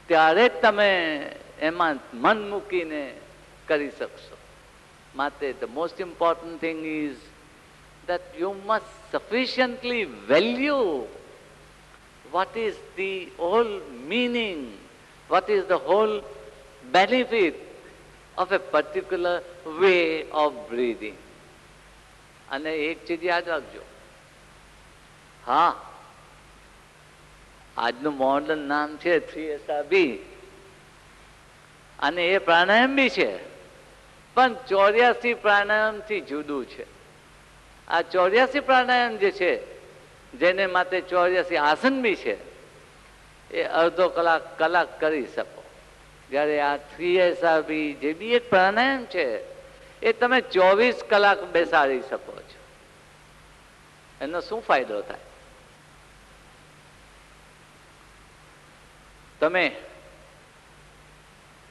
ત્યારે જ તમે એમાં મન મૂકીને કરી શકશો. માટે the most important thing is that you must sufficiently value what is the whole meaning, what is the whole benefit of a particular way of breathing. અને એક ચીજ યાદ રાખજો, હા, આજનું મોડર્ન નામ છે 3SRB અને એ પ્રાણાયામ બી છે, પણ 84 પ્રાણાયામથી જુદું છે. આ 84 પ્રાણાયામ જે છે, જેને માટે 84 આસન બી છે, એ અડધો કલાક કરી શકો. જ્યારે આ 3SRB જે બી એક પ્રાણાયામ છે, એ તમે 24 કલાક બેસાડી શકો છો. એનો શું ફાયદો થાય? તમે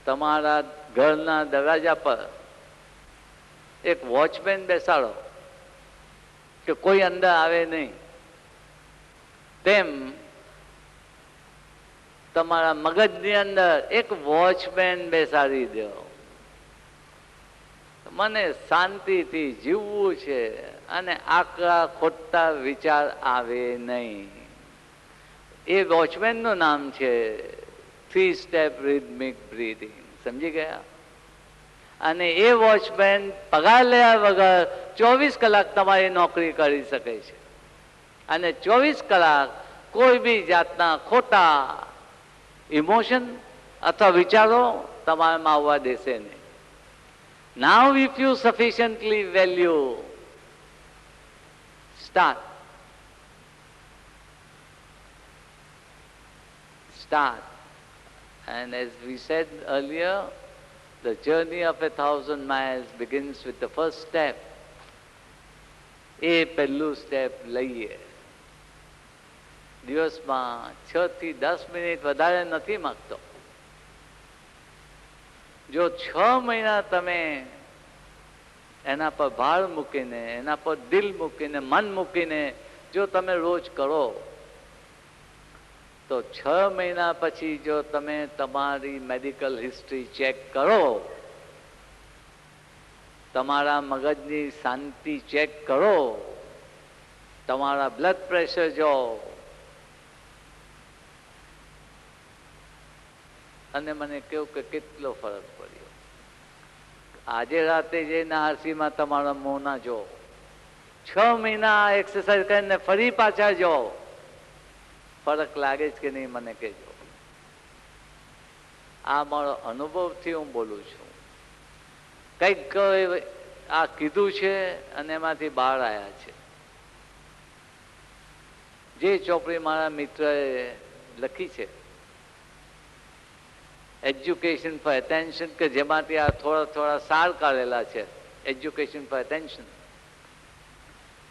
તમારા ઘરના દરવાજા પર એક વોચમેન બેસાડો કે કોઈ અંદર આવે નહીં, તેમ તમારા મગજની અંદર એક વોચમેન બેસાડી દો. મને શાંતિથી જીવવું છે અને આકરા ખોટા વિચાર આવે નહીં. એ વોચમેનનું નામ છે 3 સ્ટેપ રિધમિક બ્રીથિંગ. સમજી ગયા? અને એ વોચમેન પગાર લેવા વગર 24 કલાક તમારી નોકરી કરી શકે છે અને 24 કલાક કોઈ બી જાતના ખોટા ઇમોશન અથવા વિચારો તમારામાં આવવા દેશે નહીં. Now if you sufficiently value, start. And as we said earlier, the journey of 1,000 miles begins with the first step. એ પહેલું સ્ટેપ લઈએ. દિવસમાં 6 થી 10 મિનિટ વધારે નથી માંગતો. જો 6 મહિના તમે એના પર ભાર મૂકીને, એના પર દિલ મૂકીને, મન મૂકીને જો તમે રોજ કરો, તો 6 મહિના પછી જો તમે તમારી મેડિકલ હિસ્ટ્રી ચેક કરો, તમારા મગજની શાંતિ ચેક કરો, તમારા બ્લડ પ્રેશર જો, અને મને કહ્યું કે કેટલો ફરક પડ્યો. આજે રાતે જઈને આરસીમાં તમારા મોંના જો, 6 મહિના એક્સરસાઇઝ કરીને ફરી પાછા જો, ફરક લાગે છે કે નહીં મને કહેજો. આ મારો અનુભવથી હું બોલું છું. કંઈક આ કીધું છે અને એમાંથી બહાર આવ્યા છે. જે ચોપડી મારા મિત્રએ લખી છે, એજ્યુકેશન ફોર એટેન્શન, કે જેમાંથી આ થોડા સાર કાઢેલા છે, એજ્યુકેશન ફોર એટેન્શન,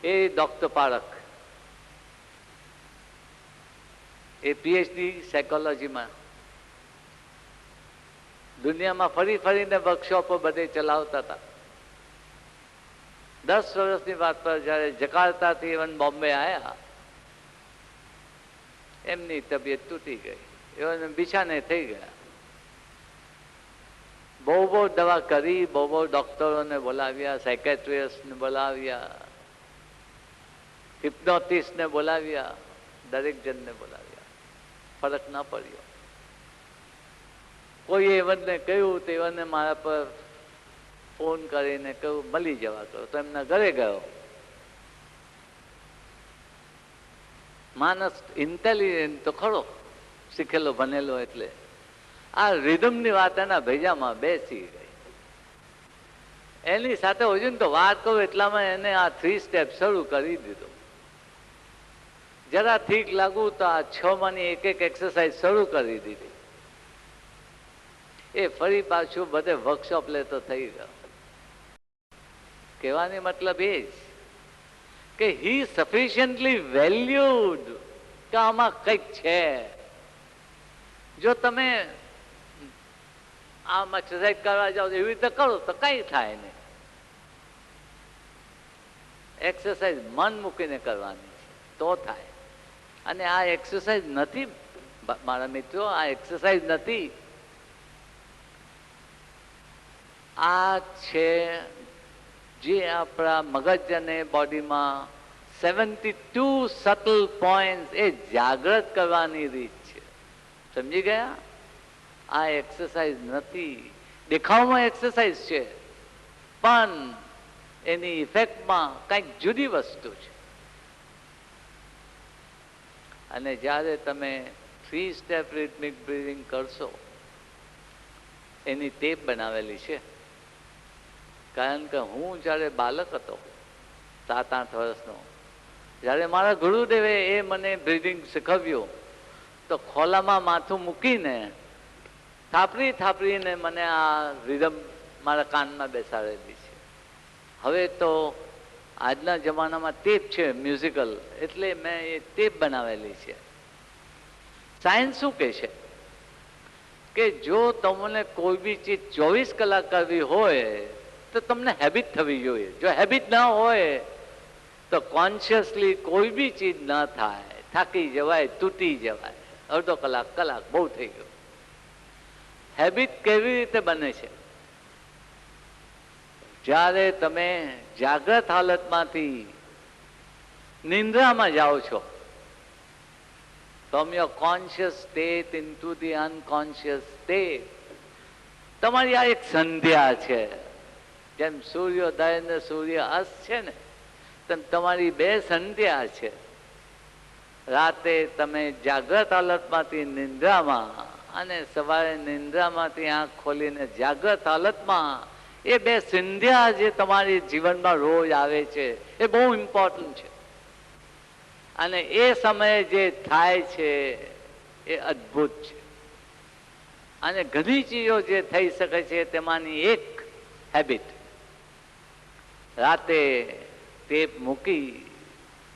એ ડોક્ટર પારખ, એ પીએચડી સાયકોલોજીમાં દુનિયામાં ફરીને વર્કશોપો બધે ચલાવતા હતા. 10 વર્ષની વાત પર જયારે જકાર્તાથી ઇવન બોમ્બે આવ્યા, એમની તબિયત તૂટી ગઈ, એમને બિછાને થઈ ગયા. બહુ દવા કરી, બહુ ડોક્ટરોને બોલાવ્યા, સાયકેટ્રિસ્ટને બોલાવ્યા, હિપ્નોટિસ્ટને બોલાવ્યા, દરેક જણને બોલાવ્યા, ફરક ના પડ્યો. કોઈ એવનને કહ્યું તો એવને મારા પર ફોન કરીને કહ્યું મળી જવા કરો, તો એમના ઘરે ગયો. માણસ ઇન્ટેલિજન્ટ તો ખરો, શીખેલો ભણેલો, એટલે આ રિધમની વાત એના ભેજામાં બેસી ગઈ. એની સાથે હજુ તો વાત કરું એટલામાં એને આ 3 સ્ટેપ શરૂ કરી દીધો. જરા ઠીક લાગુ તો આ 6 માની એક એક્સરસાઇઝ શરૂ કરી દીધી. એ ફરી પાછું બધે વર્કશોપ લેતો થઈ ગયો. કહેવાની મતલબ એ જ કે હી સફિશિયન્ટલી વેલ્યુડ કે આમાં કંઈક છે. જો તમે આમ એક્સરસાઇઝ કરવા જાઓ એવી રીતે કરો તો કઈ થાય નહીં. એક્સરસાઇઝ મન મૂકીને કરવાની છે તો થાય. અને આ એક્સરસાઇઝ નથી મારા મિત્રો, આ એક્સરસાઇઝ નથી, આ છે જે આપણા મગજ અને બોડીમાં 72 સટલ પોઈન્ટ એ જાગૃત કરવાની રીત છે. સમજી ગયા? આ એક્સરસાઇઝ નથી. દેખાવમાં એક્સરસાઇઝ છે, પણ એની ઇફેક્ટમાં કંઈક જુદી વસ્તુ છે. અને જ્યારે તમે 3 સ્ટેપ રિધમિક બ્રીથિંગ કરશો, એની ટેપ બનાવેલી છે. કારણ કે હું જ્યારે બાળક હતો, 7-8 વર્ષનો, જ્યારે મારા ગુરુદેવે એ મને બ્રીથિંગ શીખવ્યું, તો ખોલામાં માથું મૂકીને થાપરીને મને આ રિધમ મારા કાનમાં બેસાડેલી છે. હવે તો આજના જમાનામાં ટેપ છે મ્યુઝિકલ, એટલે મેં એ ટેપ બનાવેલી છે. સાયન્સ શું કહે છે કે જો તમને કોઈ બી ચીજ 24 કલાક કરવી હોય તો તમને હેબિટ થવી જોઈએ. જો હેબિટ ના હોય તો કોન્શિયસલી કોઈ બી ચીજ ના થાય, થાકી જવાય, તૂટી જવાય. અડધો કલાક, કલાક બહુ થઈ ગયો. હેબિટ કેવી રીતે બને છે? જ્યારે તમે જાગ્રત હાલતમાંથી નિંદ્રામાં જાઓ છો, from your conscious state into the unconscious state, તમારી આ એક સંધ્યા છે. જેમ સૂર્યોદય ને સૂર્ય અસ્ત છે ને, તેમ તમારી બે સંધ્યા છે. રાતે તમે જાગ્રત હાલતમાંથી નિંદ્રામાં અને સવારે નિંદ્રામાંથી આંખ ખોલીને જાગ્રત હાલતમાં, એ બે સંધ્યા જે તમારી જીવનમાં રોજ આવે છે, એ બહુ ઇમ્પોર્ટન્ટ છે. અને એ સમયે જે થાય છે એ અદ્ભુત છે. અને ઘણી ચીજો જે થઈ શકે છે તેમાંની એક હેબિટ, રાતે ટેપ મૂકી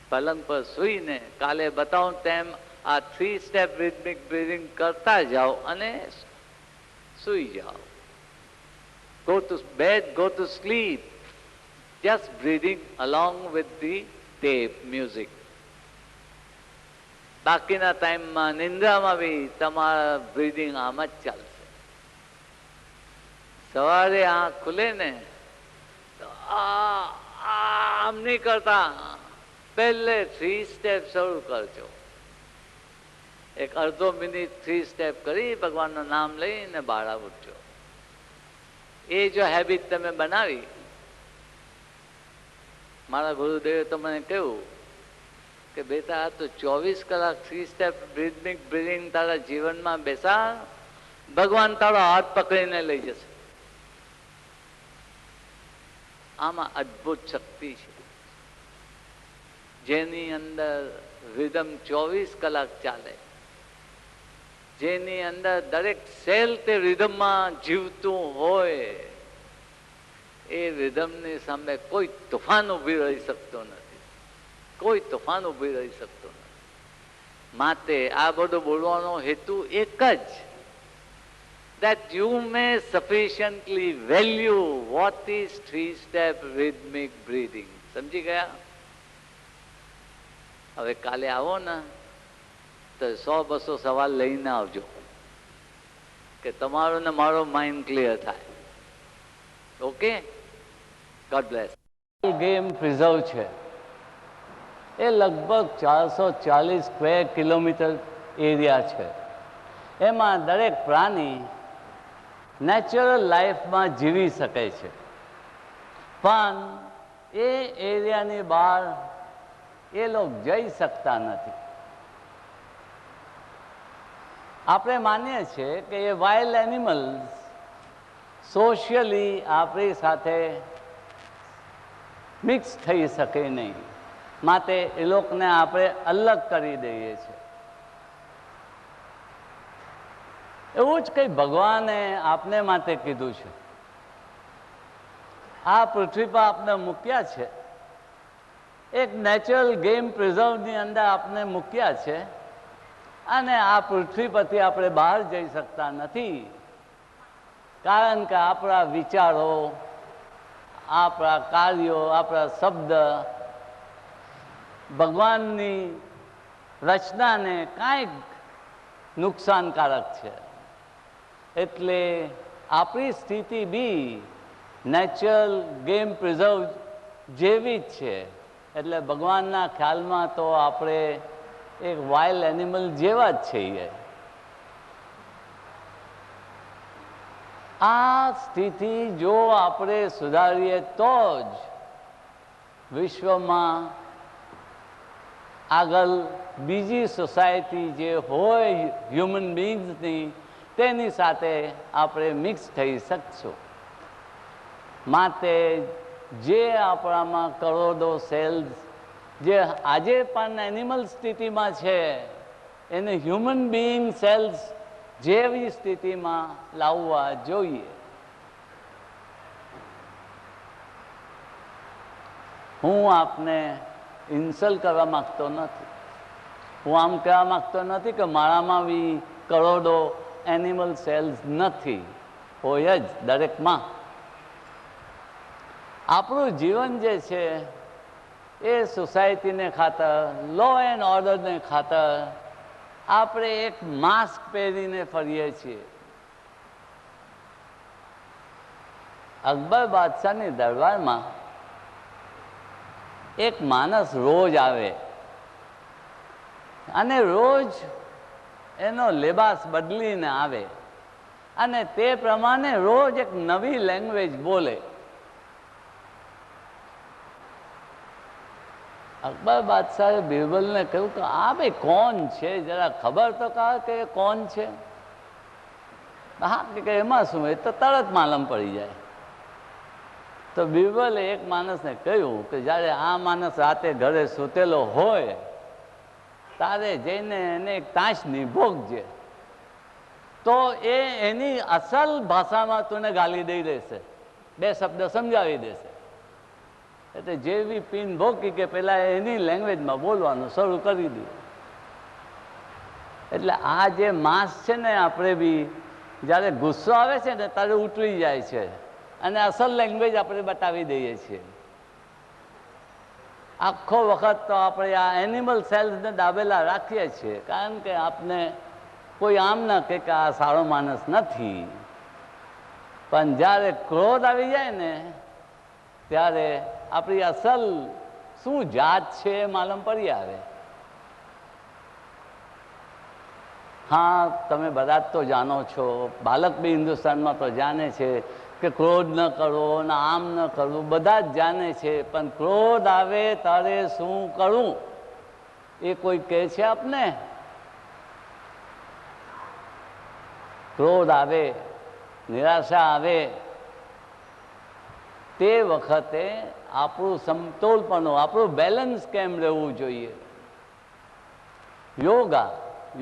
પલંગ પર સૂઈને, કાલે બતાવું તેમ આ 3 સ્ટેપ રિધમિક બ્રીથિંગ કરતા જાઓ અને સૂઈ જાઓ. Go to bed, go to sleep, just breathing along with the tape music. બાકીના ટાઈમમાં નિંદ્રામાં બી તમારા બ્રીધિંગ આમ જ ચાલશે. સવારે આંખ ખુલે ને તો આમ નહીં કરતા, પહેલે 3 સ્ટેપ શરૂ કરજો. એક અડધો મિનિટ 3 સ્ટેપ કરી ભગવાનનું નામ લઈને બહાર ઉઠજો. એ જો હેબિટ તમે બનાવી, મારા ગુરુદેવે તો મને કહ્યું કે બેટા આ તો 24 કલાક 3 સ્ટેપ રિધમિક બ્રીથિંગ તારા જીવનમાં બેસાડ, ભગવાન તારો હાથ પકડીને લઈ જશે. આમાં અદ્ભુત શક્તિ છે, જેની અંદર રિધમ 24 કલાક ચાલે, જેની અંદર દરેક સેલ તે રિધમમાં જીવતું હોય. એ રિધમની સામે કોઈ તોફાન ઉભી રહી શકતો નથી, કોઈ તોફાન ઉભી રહી શકતો નથી. માટે આ બધું બોલવાનો હેતુ એક જ, that you may sufficiently value what is 3 step rhythmic breathing. સમજી ગયા? હવે કાલે આવો ને તો 100-200 સવાલ લઈને આવજો કે તમારો ને મારો માઇન્ડ ક્લિયર થાય. Okay, God bless. Game preserve છે, એ લગભગ 440 સ્ક્વેર કિલોમીટર એરિયા છે. એમાં દરેક પ્રાણી નેચરલ લાઈફમાં જીવી શકે છે, પણ એ એરિયાની બહાર એ લોકો જઈ શકતા નથી. આપણે માનીએ છીએ કે એ વાઇલ્ડ એનિમલ્સ સોશિયલી આપણી સાથે મિક્સ થઈ શકે નહીં, માટે એ લોકોને આપણે અલગ કરી દઈએ છીએ. એવું જ કંઈ ભગવાને આપને માટે કીધું છે. આ પૃથ્વી પર આપને મૂક્યા છે, એક નેચરલ ગેમ પ્રિઝર્વની અંદર આપને મૂક્યા છે, અને આ પૃથ્વી પરથી આપણે બહાર જઈ શકતા નથી. કારણ કે આપણા વિચારો, આપણા કાર્યો, આપણા શબ્દ ભગવાનની રચનાને કાંઈક નુકસાનકારક છે. એટલે આપણી સ્થિતિ બી નેચરલ ગેમ પ્રિઝર્વ જેવી જ છે. એટલે ભગવાનના ખ્યાલમાં તો આપણે એક વાઇલ્ડ એનિમલ જેવા જ છીએ. આ સ્થિતિ જો આપણે સુધારીએ તો જ વિશ્વમાં આગળ બીજી સોસાયટી જે હોય હ્યુમન બીંગ્સની તેની સાથે આપણે મિક્સ થઈ શકશું. માટે જે આપણામાં કરોડો સેલ્સ જે આજે પણ એનિમલ સ્થિતિમાં છે એને હ્યુમન બીઈંગ સેલ્સ જેવી સ્થિતિમાં લાવવા જોઈએ. હું આપને ઇન્સલ્ટ કરવા માંગતો નથી. હું આમ કહેવા માંગતો નથી કે મારામાં બી કરોડો એનિમલ સેલ્સ નથી, હોય જ દરેકમાં. આપણું જીવન જે છે એ સોસાયટીને ખાતર, લો એન્ડ ઓર્ડરને ખાતર આપણે એક માસ્ક પહેરીને ફરીએ છીએ. અકબર બાદશાહની દરબારમાં એક માણસ રોજ આવે અને રોજ એનો લેબાસ બદલીને આવે અને તે પ્રમાણે રોજ એક નવી લેંગ્વેજ બોલે. અકબર બાદશાહે બિરબલને કહ્યું કે આ ભાઈ કોણ છે, જરા ખબર તો કહો કે કોણ છે. હા કે એમાં શું, એ તો તરત માલમ પડી જાય. તો બિરબલે એક માણસને કહ્યું કે જ્યારે આ માણસ રાતે ઘરે સૂતેલો હોય તારે જઈને એને એક તાશની ભોગજે, તો એ એની અસલ ભાષામાં તુને ગાલી દઈ દેશે, બે શબ્દ સમજાવી દેશે. એટલે જેવી પીન ભોગી કે પેલા એની લેંગ્વેજમાં બોલવાનું શરૂ કરી દીધું. એટલે આ જે માસ છે ને, આપણે બી જ્યારે ગુસ્સો આવે છે ને ત્યારે ઉતરી જાય છે અને અસલ લેંગ્વેજ આપણે બતાવી દઈએ છીએ. આખો વખત તો આપણે આ એનિમલ સેલ્સને દાબેલા રાખીએ છીએ, કારણ કે આપને કોઈ આમ ના કે આ સારો માણસ નથી. પણ જ્યારે ક્રોધ આવી જાય ને ત્યારે આપણી અસલ શું જાત છે એ માલમ પડી આવે. હા, તમે બધા જ તો જાણો છો, બાળક બી હિન્દુસ્તાનમાં તો જાણે છે કે ક્રોધ ન કરવો ને આમ ન કરવું, બધા જ જાણે છે. પણ ક્રોધ આવે ત્યારે શું કરવું એ કોઈ કહે છે આપને? ક્રોધ આવે, નિરાશા આવે, તે વખતે આપણું સમતોલપણું, આપણું બેલેન્સ કેમ રહેવું જોઈએ?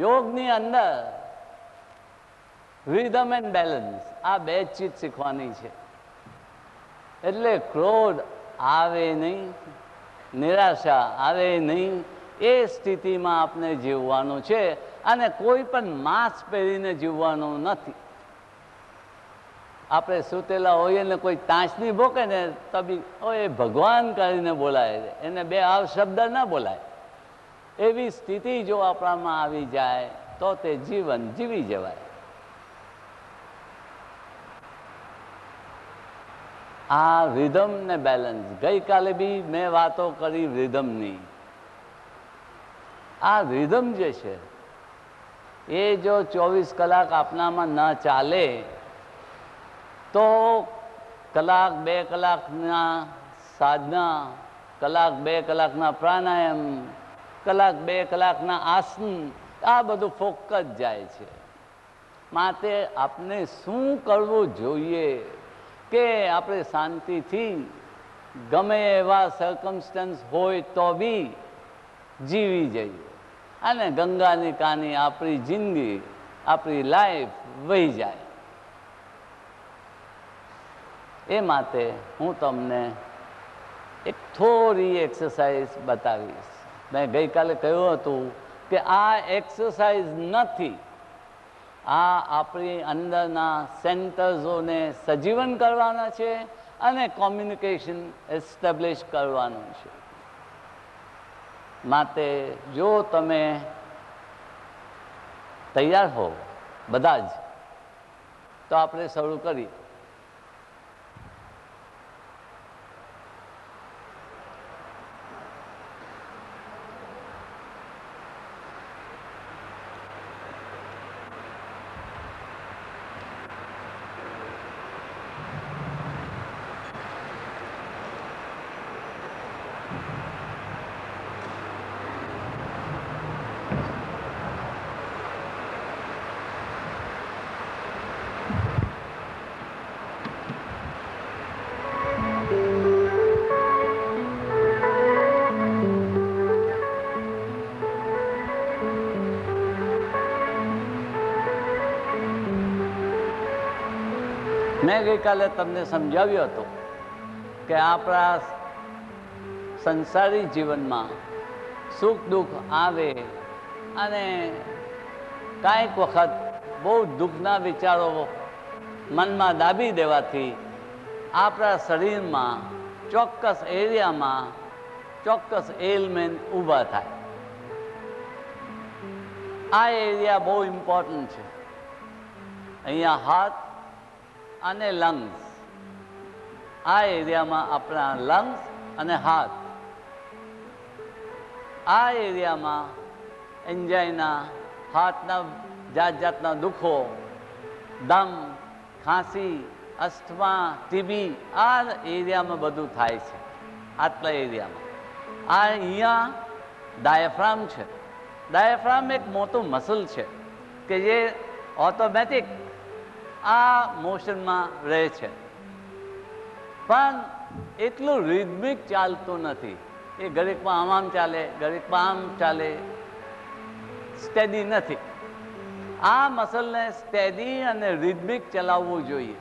યોગની અંદર રિધમ એન્ડ બેલેન્સ, આ બે ચીજ શીખવાની છે. એટલે ક્રોધ આવે નહીં, નિરાશા આવે નહીં, એ સ્થિતિમાં આપણે જીવવાનું છે. અને કોઈ પણ માસ્ક પહેરીને જીવવાનું નથી. આપણે સૂતેલા હોઈએ ને કોઈ તાંચની ભોકે ને તો બી એ ભગવાન કરીને બોલાય, એને બે આવ શબ્દ ના બોલાય. એવી સ્થિતિ જો આપણામાં આવી જાય તો તે જીવન જીવી જવાય. આ રિધમ ને બેલેન્સ, ગઈકાલે બી મેં વાતો કરી રિધમની. આ રિધમ જે છે એ જો 24 કલાક આપણામાં ન ચાલે તો કલાક 2 કલાકના સાધના, કલાક 2 કલાકના પ્રાણાયામ, કલાક 2 કલાકના આસન, આ બધું ફોકસ જાય છે. માટે આપણે શું કરવું જોઈએ કે આપણે શાંતિથી ગમે એવા સર્કમસ્ટન્સ હોય તો બી જીવી જઈએ અને ગંગાની કાની આપણી જિંદગી, આપણી લાઈફ વહી જાય. એ માટે હું તમને એક થોડી એક્સરસાઇઝ બતાવીશ. મેં ગઈકાલે કહ્યું હતું કે આ એક્સરસાઇઝ નથી, આ આપણી અંદરના સેન્ટર્સોને સજીવન કરવાના છે અને કોમ્યુનિકેશન એસ્ટાબ્લિશ કરવાનું છે. માટે જો તમે તૈયાર હો બધા જ, તો આપણે શરૂ કરીએ. મેં ગઈકાલે તમને સમજાવ્યું હતું કે આપણા સંસારી જીવનમાં સુખ દુઃખ આવે અને કાંઈક વખત બહુ દુઃખના વિચારો મનમાં દાબી દેવાથી આપણા શરીરમાં ચોક્કસ એરિયામાં ચોક્કસ એલમેન્ટ ઊભા થાય. આ એરિયા બહુ ઇમ્પોર્ટન્ટ છે. અહીંયા હાથ અને લંગ્સ, આ એરિયામાં આપણા લંગ્સ અને હાથ, આ એરિયામાં એન્જાઇના, હાથના જાત જાતના દુઃખો, દમ, ખાંસી, અસ્થમા, ટીબી, આ એરિયામાં બધું થાય છે. આટલા એરિયામાં આ અહીંયા ડાયાફ્રામ છે. ડાયાફ્રામ એક મોટું મસલ છે કે જે ઓટોમેટિક આ મોશનમાં રહે છે, પણ એટલું રિધમિક ચાલતું નથી. એ ઘડીકમાં આમ ચાલે, ઘડીકમાં આમ ચાલે, સ્ટેડી નથી. આ મસલને સ્ટેડી અને રિધમિક ચલાવવું જોઈએ.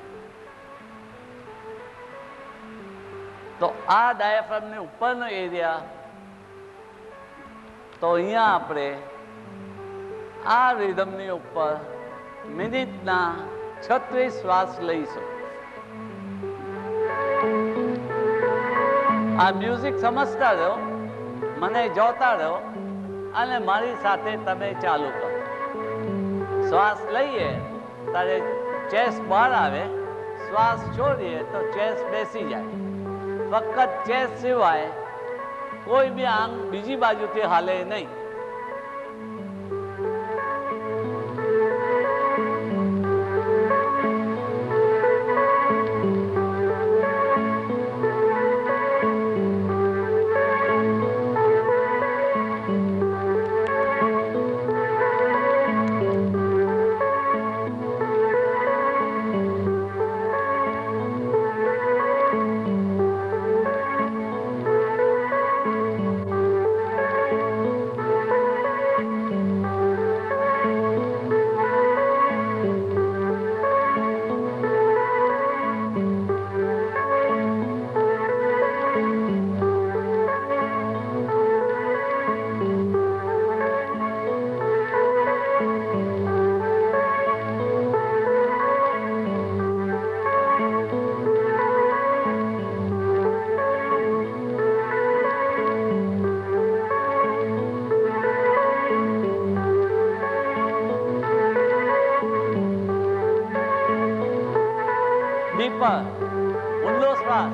તો આ ડાયાફ્રામની ઉપરનો એરિયા, તો અહીંયા આપણે આ રિધમની ઉપર મિનિટના 36 શ્વાસ લઈશું. આ મ્યુઝિક સમજતા રહો, મને જોતા રહો અને મારી સાથે તમે ચાલુ કરો. શ્વાસ લઈએ ત્યારે ચેસ્ટ બહાર આવે, શ્વાસ છોડીએ તો ચેસ્ટ બેસી જાય. ફક્ત ચેસ્ટ સિવાય કોઈ બી આંગ બીજી બાજુથી હાલે નહીં. deeper, ઊંડો શ્વાસ.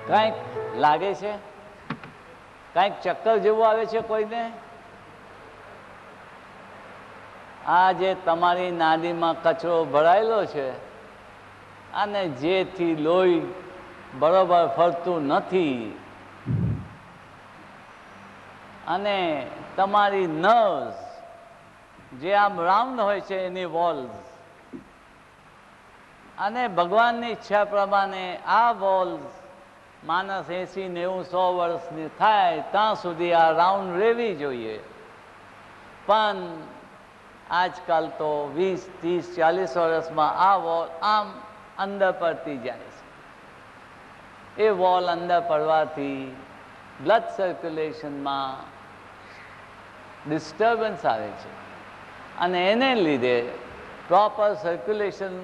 કંઈક લાગે છે, કંઈક ચક્કર જેવું આવે છે કોઈને? આ જે તમારી નાડીમાં કચરો ભરાયેલો છે અને જેથી લોહી બરોબર ફરતું નથી અને તમારી નર્વ્સ જે આમ રાઉન્ડ હોય છે એની વોલ્સ, અને ભગવાનની ઈચ્છા પ્રમાણે આ વોલ્સ માણસ 80, 90, 100 વર્ષની થાય ત્યાં સુધી આ રાઉન્ડ રહેવી જોઈએ. પણ આજકાલ તો 20, 30, 40 વર્ષમાં આ વોલ આમ અંદર પડતી જાય છે. એ વોલ અંદર પડવાથી બ્લડ સર્ક્યુલેશનમાં ડિસ્ટર્બન્સ આવે છે અને એને લીધે પ્રોપર સર્ક્યુલેશન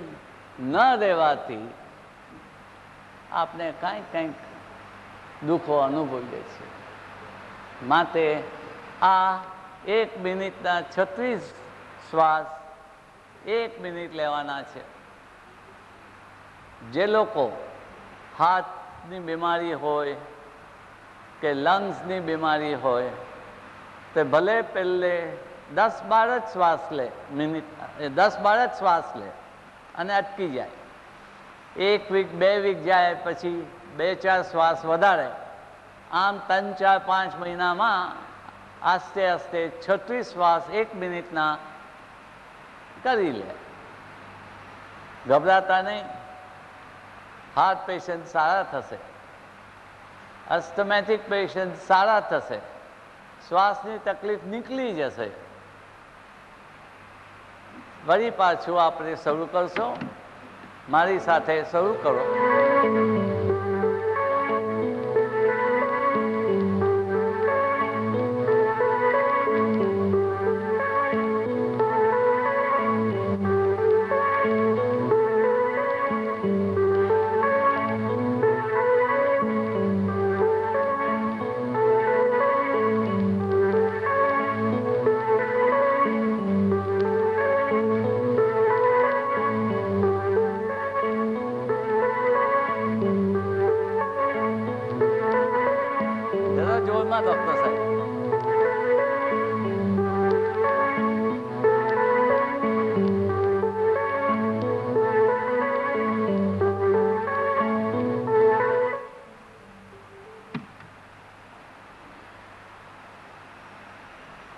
ન રહેવાથી આપણે કંઈક દુઃખો અનુભવીએ છીએ. માટે આ 1 મિનિટના 36 શ્વાસ 1 મિનિટ લેવાના છે. જે લોકો હાર્ટની બીમારી હોય કે લંગ્સની બીમારી હોય તે ભલે પહેલે 10-12 જ શ્વાસ લે, 10-12 જ શ્વાસ લે અને અટકી જાય. 1 વીક 2 વીક જાય પછી 2-4 શ્વાસ વધારે. આમ 3-4-5 મહિનામાં આસ્તે આસ્તે 36 શ્વાસ 1 મિનિટના કરી લે. ગભરાતા નહીં. હાર્ટ પેશન્ટ સારા થશે, અસ્થમેટિક પેશન્ટ સારા થશે, શ્વાસની તકલીફ નીકળી જશે. વળી પાછું આપણે શરૂ કરશો. મારી સાથે શરૂ કરો. જોરમાં ડૉક્ટર સાહેબ.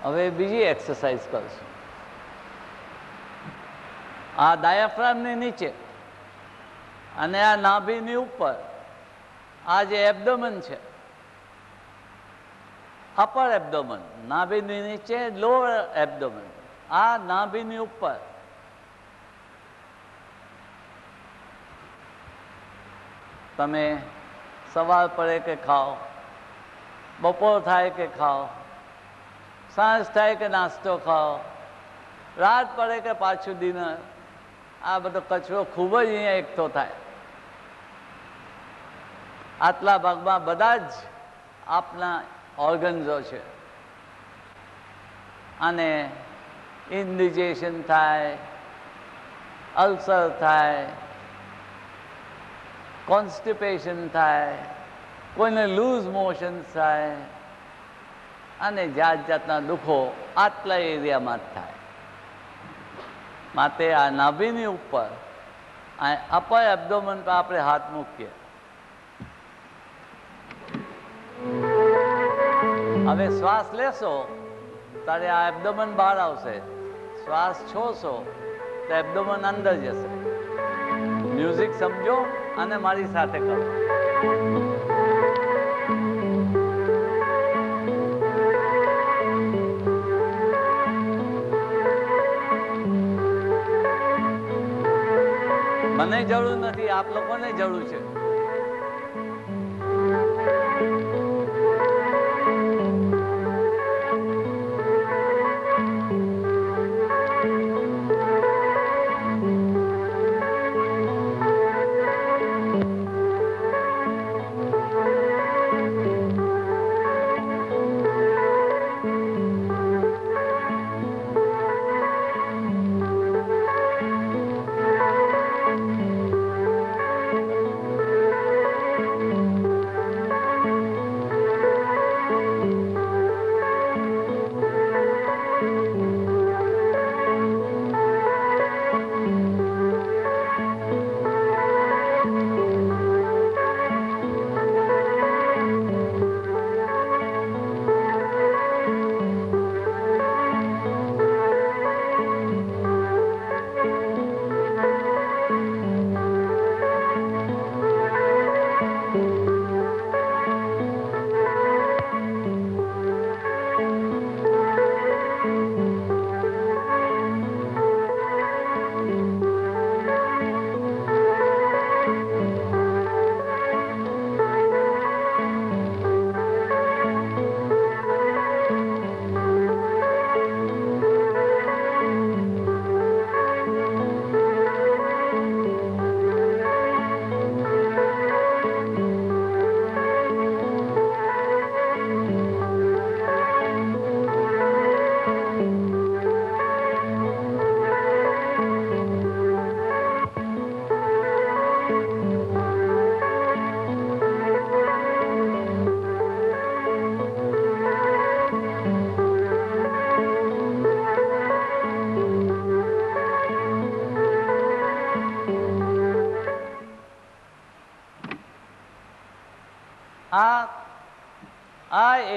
હવે બીજી એક્સરસાઇઝ કરશું. આ ડાયાફ્રામની નીચે અને આ નાભીની ઉપર આ જે એબ્ડોમન છે, અપર એબ્ડોમન, નાભીની નીચે લોઅર એબ્ડોમન, આ નાભીની ઉપર તમે સવાર પડે કે ખાઓ, બપોર થાય કે ખાઓ, સાંજ થાય કે નાસ્તો ખાઓ, રાત પડે કે પાછું ડિનર, આ બધો કચરો ખૂબ જ અહીંયા એકઠો થાય. આટલા ભાગમાં બધા જ આપના ઓર્ગન્સો છે અને ઇન્ડિજેશન થાય, અલ્સર થાય, કોન્સ્ટિપેશન થાય, કોઈને લૂઝ મોશન થાય અને જાત જાતના દુઃખો આટલા એરિયામાં જ થાય. માટે આ નાભીની ઉપર અપર એબ્ડોમન પર આપણે હાથ મૂકીએ. હવે શ્વાસ લેશો ત્યારે આ એબ્ડોમન બહાર આવશે. શ્વાસ છોશો તો એબ્ડોમન અંદર જશે. મ્યુઝિક સમજો અને મારી સાથે કરો. મને જરૂર નથી, આપ લોકોને જરૂર છે.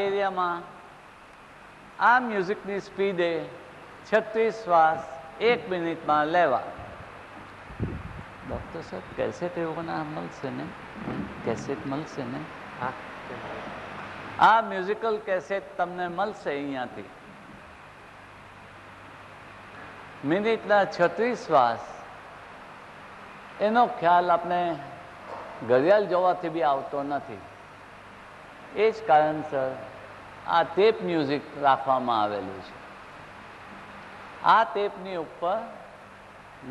એરિયામાં આ મ્યુઝિકની સ્પીડે 36 શ્વાસ 1 મિનિટમાં લેવા. ડૉક્ટર સાહેબ કેસેટ એવોના મળશે ને? કેસેટ મળશે ને? હા, આ મ્યુઝિકલ કેસેટ તમને મળશે અહીંયાથી. મિનિટના 36 શ્વાસ, એનો ખ્યાલ આપણે ઘડિયાળ જોવાથી બી આવતો નથી. એ જ કારણસર આ ટેપ મ્યુઝિક રાખવામાં આવેલું છે. આ ટેપની ઉપર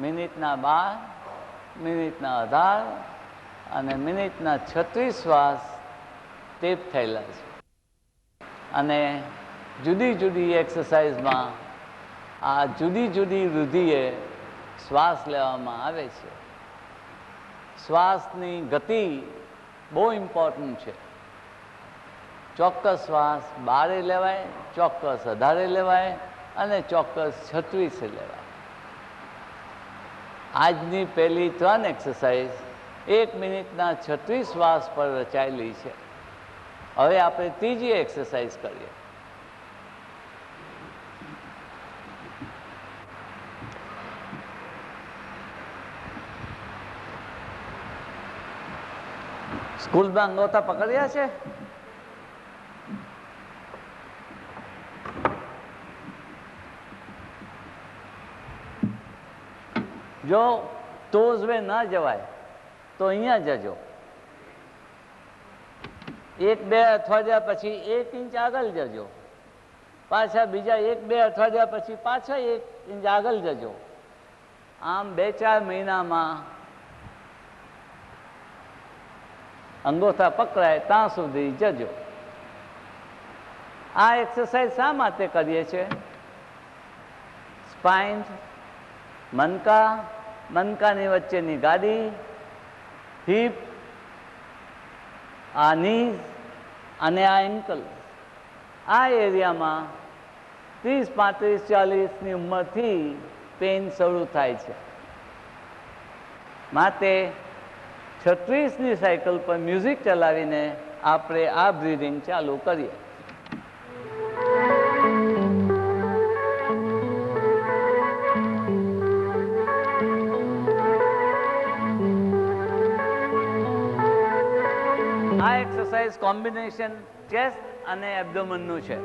મિનિટના 12, મિનિટના 18 અને મિનિટના 36 શ્વાસ ટેપ થયેલા છે. અને જુદી જુદી એક્સરસાઇઝમાં આ જુદી જુદી વૃદ્ધિએ શ્વાસ લેવામાં આવે છે. શ્વાસની ગતિ બહુ ઇમ્પોર્ટન્ટ છે. ચોક્કસ શ્વાસ 12 લેવાય, ચોક્કસ 18 લેવાય અને ચોક્કસ 36 લેવાય. આજની પહેલી 3 એક્સરસાઇઝ 1 મિનિટના 36 શ્વાસ પર રચાયેલી છે. હવે આપણે ત્રીજી એક્સરસાઇઝ કરીએ. સ્કૂલમાં અંગોઠા પકડ્યા છે? જો ટોઝ વે ના જવાય તો અહીંયા જજો. 1-2 અઠવાડિયા પછી 1 ઇંચ આગળ જજો. પાછા બીજા 1-2 અઠવાડિયા પછી પાછા 1 ઇંચ આગળ જજો. આમ 2-4 મહિનામાં અંગોઠા પકડાય ત્યાં સુધી જજો. આ એક્સરસાઇઝ શા માટે કરીએ છીએ? સ્પાઇન, મનકાની વચ્ચેની ગાડી, હિપ, આ નીઝ અને આ એન્કલ, આ એરિયામાં 30, 35, 40ની ઉંમરથી પેઇન શરૂ થાય છે. માટે 36ની સાયકલ પર મ્યુઝિક ચલાવીને આપણે આ બ્રીધિંગ ચાલુ કરીએ. આ એક્સરસાઇઝ કોમ્બિનેશન ચેસ્ટ અને એબ્ડોમનનું છે.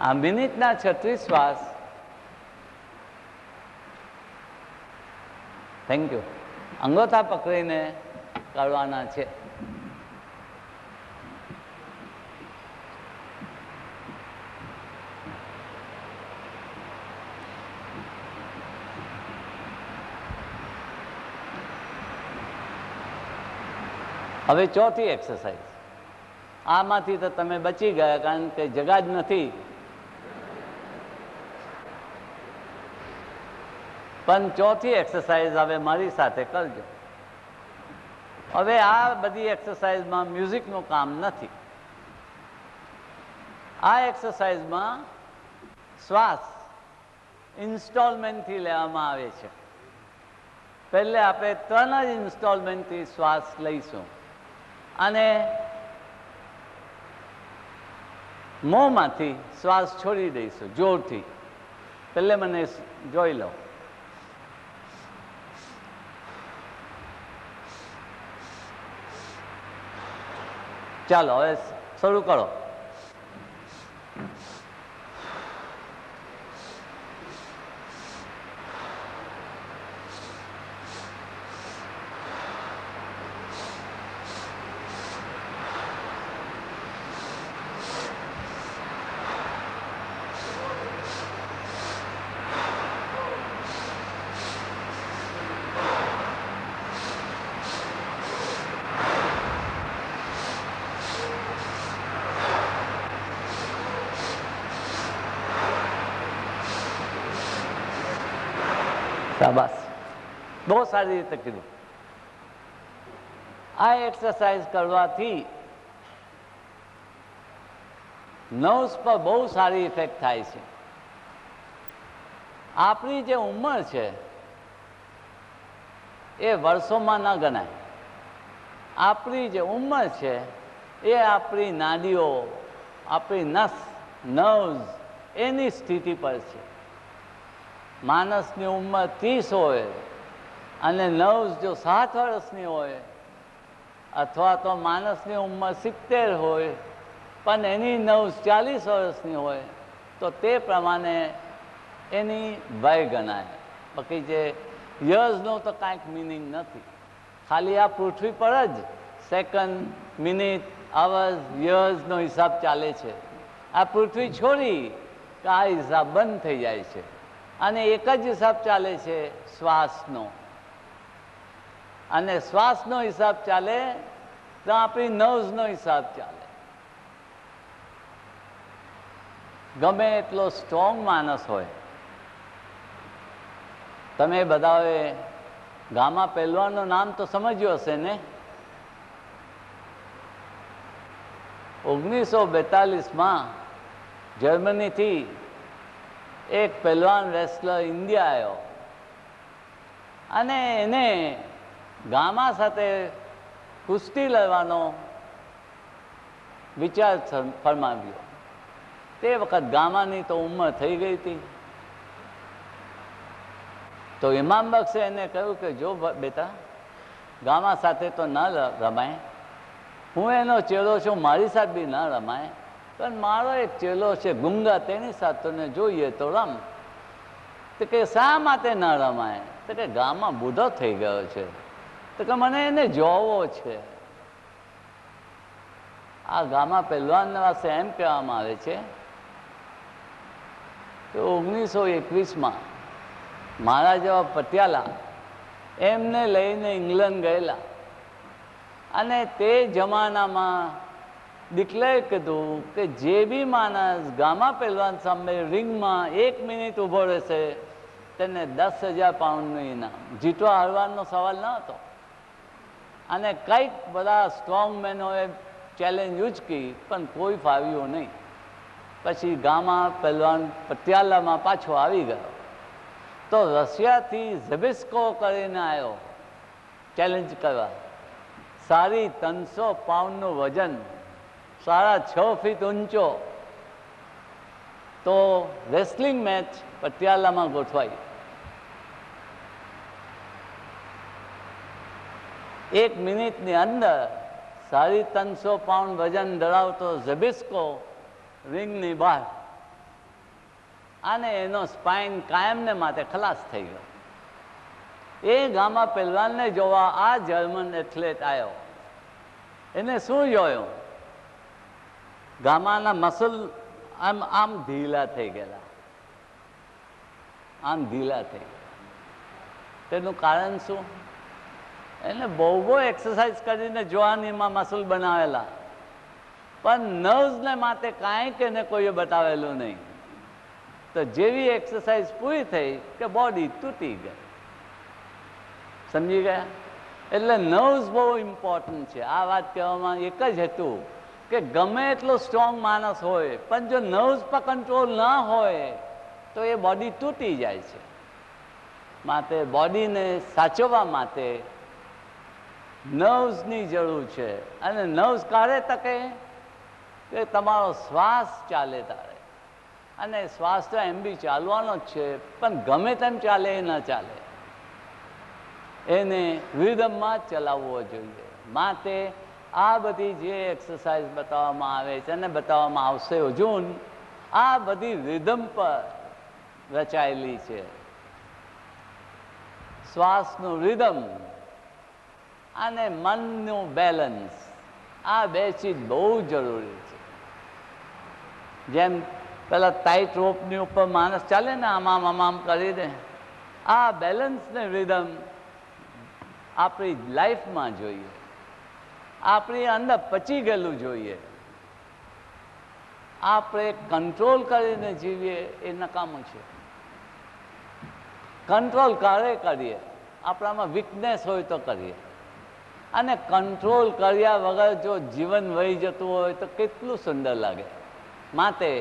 આ મિનિટના 36 શ્વાસ, થેન્ક યુ, અંગોઠા પકડીને કરવાના છે. હવે ચોથી એક્સરસાઇઝ. આમાંથી તો તમે બચી ગયા, કારણ કે જગા જ નથી. પણ ચોથી એક્સરસાઇઝ હવે મારી સાથે કરજો. હવે આ બધી એક્સરસાઇઝમાં મ્યુઝિકનું કામ નથી. આ એક્સરસાઇઝમાં શ્વાસ ઇન્સ્ટોલમેન્ટથી લેવામાં આવે છે. પહેલે આપણે 3 જ ઇન્સ્ટોલમેન્ટથી શ્વાસ લઈશું અને મોંમાંથી શ્વાસ છોડી દઈશું જોરથી. પહેલે મને જોઈ લો. ચાલો હવે શરૂ કરો. શાબાશ, બહુ સારી રીતે કીધું. આ એક્સરસાઇઝ કરવાથી નર્વ્સ પર બહુ સારી ઇફેક્ટ થાય છે. આપણી જે ઉંમર છે એ વર્ષોમાં ન ગણાય. આપણી જે ઉંમર છે એ આપણી નાડીઓ, આપણી નર્વ્સ એની સ્થિતિ પર છે. માણસની ઉંમર 30 હોય અને નર્વ્સ જો 7 વર્ષની હોય, અથવા તો માણસની ઉંમર 70 હોય પણ એની નર્વ્સ 40 વર્ષની હોય, તો તે પ્રમાણે એની વય ગણાય. બાકી જે યર્સનો તો કાંઈક મિનિંગ નથી. ખાલી આ પૃથ્વી પર જ સેકન્ડ, મિનિટ, અવર્સ, યર્સનો હિસાબ ચાલે છે. આ પૃથ્વી છોડી કે આ હિસાબ બંધ થઈ જાય છે અને એક જ હિસાબ ચાલે છે, શ્વાસનો. અને શ્વાસનો હિસાબ ચાલે તો આપણી નર્વ્સનો હિસાબ ચાલે. ગમે એટલો સ્ટ્રોંગ માણસ હોય, તમે બધાએ ગામા પહેલવાનનું નામ તો સમજ્યું હશે ને? 1942માં જર્મનીથી એક પહેલવાન રેસલર ઇન્ડિયા આવ્યો અને એને ગામા સાથે કુસ્તી લડવાનો વિચાર ફરમાવ્યો. તે વખત ગામાની તો ઉંમર થઈ ગઈ હતી. તો ઇમામ બક્ષે એને કહ્યું કે જો બેટા, ગામા સાથે તો ન રમાય, હું એનો ચેલો છું, મારી સાથે બી ન રમાય, પણ મારો એક ચેલો છે ગુંગા, તેની સાથે તને જોઈએ તો રમ. તો કે શા માટે ન રમાય? તો કે ગામમાં બુઢો થઈ ગયો છે, તો કે મને એને જોવો છે. આ ગામા પહેલવાન પાસે એમ કહેવામાં આવે છે કે 1921માં મારા જેવા પટિયાલા એમને લઈને ઇંગ્લેન્ડ ગયેલા અને તે જમાનામાં ડિક્લેર કીધું કે જે બી માણસ ગામા પહેલવાન સામે રિંગમાં 1 મિનિટ ઊભો રહેશે તેને 10,000 પાઉન્ડનું ઇનામ. જીતવા હારવાનો સવાલ ન હતો. અને કંઈક બધા સ્ટ્રોંગ મેનોએ ચેલેન્જ ઉચકી પણ કોઈ ફાવ્યું નહીં. પછી ગામા પહેલવાન પટિયાલામાં પાછો આવી ગયો તો રશિયાથી ઝબિસ્કો કરીને આવ્યો ચેલેન્જ કરવા. 350 પાઉન્ડનું વજન, 6.5 ફીટ ઊંચો. તો રેસલિંગ મેચ પટિયાલામાં ગોઠવાઈ. 1 મિનિટની અંદર 350 પાઉન્ડ વજન ધરાવતો ઝબિસ્કો રિંગની બહાર અને એનો સ્પાઇન કાયમને માટે ખલાસ થઈ ગયો. એ ગામા પહેલવાનને જોવા આ જર્મન એથ્લેટ આવ્યો. એને શું જોયું? ગામાના મસલ આમ ઢીલા થઈ ગયેલા, આમ ઢીલા થઈ ગયા. તેનું કારણ શું? એને બહુ એક્સરસાઇઝ કરીને જોવાનીમાં મસલ બનાવેલા, પણ નર્વ્સને માટે કાંઈક એને કોઈએ બતાવેલું નહીં. તો જેવી એક્સરસાઇઝ પૂરી થઈ કે બોડી તૂટી ગઈ. સમજી ગયા? એટલે નર્વ્સ બહુ ઇમ્પોર્ટન્ટ છે. આ વાત કહેવામાં એક જ હતું કે ગમે એટલો સ્ટ્રોંગ માણસ હોય પણ જો નર્વ્સ પર કંટ્રોલ ના હોય તો એ બોડી તૂટી જાય છે. માટે બોડીને સાચવવા માટે નર્વ્સની જરૂર છે. અને નર્વ્સ કાઢે તકે કે તમારો શ્વાસ ચાલે તારે. અને શ્વાસ તો એમ બી ચાલવાનો જ છે, પણ ગમે તેમ ચાલે એ ન ચાલે, એને રિધમમાં જ ચલાવવો જોઈએ. માટે આ બધી જે એક્સરસાઇઝ બતાવવામાં આવે છે અને બતાવવામાં આવશે હજુ, આ બધી રિધમ પર રચાયેલી છે. શ્વાસનું રિધમ અને મનનું બેલેન્સ, આ બે ચીજ બહુ જરૂરી છે. જેમ પેલા ટાઈટ રોપની ઉપર માણસ ચાલે ને, આમામ આમામ કરી દે, આ બેલેન્સ ને રિધમ આપણી લાઈફમાં જોઈએ, આપણી અંદર પચી ગયેલું જોઈએ. આપણે કંટ્રોલ કરીને જીવીએ એ નકામું છે. કંટ્રોલ ક્યારે કરીએ? આપણામાં વીકનેસ હોય તો કરીએ, અને કંટ્રોલ કર્યા વગર જો જીવન વહી જતું હોય તો કેટલું સુંદર લાગે. માટે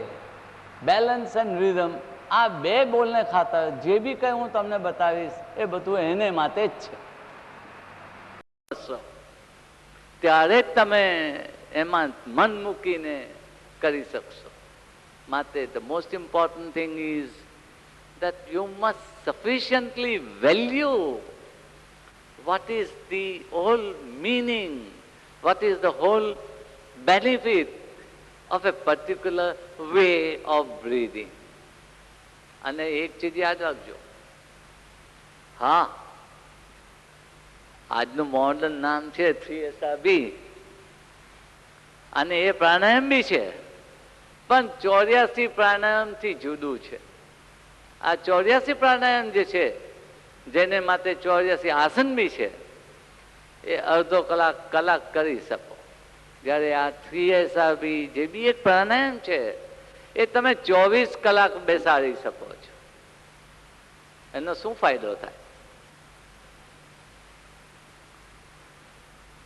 બેલેન્સ એન્ડ રિધમ, આ બે બોલને ખાતર જે બી કંઈ હું તમને બતાવીશ એ બધું એને માટે જ છે. ત્યારે જ તમે એમાં મન મૂકીને કરી શકશો. માટે the most important thing is that you must sufficiently value what is the whole meaning, what is the whole benefit of a particular way of breathing. અને એક ચીજ યાદ રાખજો, હા, આજનું મોડર્ન નામ છે 3SRB, અને એ પ્રાણાયામ બી છે, પણ 84 પ્રાણાયામથી જુદું છે. આ 84 પ્રાણાયામ જે છે, જેને માટે 84 આસન બી છે, એ અડધો કલાક કલાક કરી શકો. જ્યારે આ 3SRB જે બી એક પ્રાણાયામ છે, એ તમે 24 કલાક બેસાડી શકો છો. એનો શું ફાયદો થાય?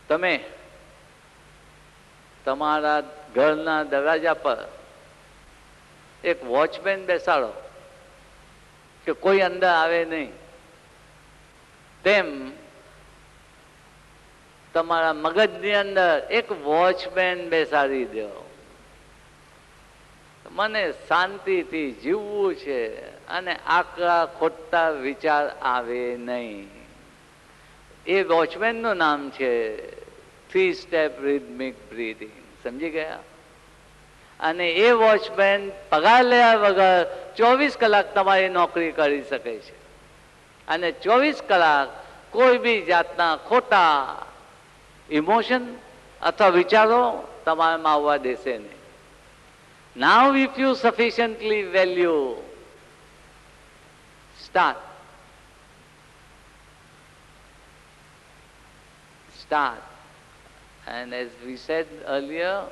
તમે તમારા ઘરના દરવાજા પર એક વોચમેન બેસાડો કે કોઈ અંદર આવે નહીં, તેમ તમારા મગજની અંદર એક વોચમેન બેસાડી દો. મને શાંતિથી જીવવું છે અને આકરા ખોટા વિચાર આવે નહીં. એ વોચમેનનું નામ છે 3 સ્ટેપ રિધમિક બ્રીથિંગ. સમજી ગયા? અને એ વોચમેન પગાર લેવા વગર 24 કલાક તમારી નોકરી કરી શકે છે, અને 24 કલાક કોઈ બી જાતના ખોટા ઇમોશન અથવા વિચારો તમારામાં આવવા દેશે નહીં. Now if you sufficiently value, start. And as we said earlier,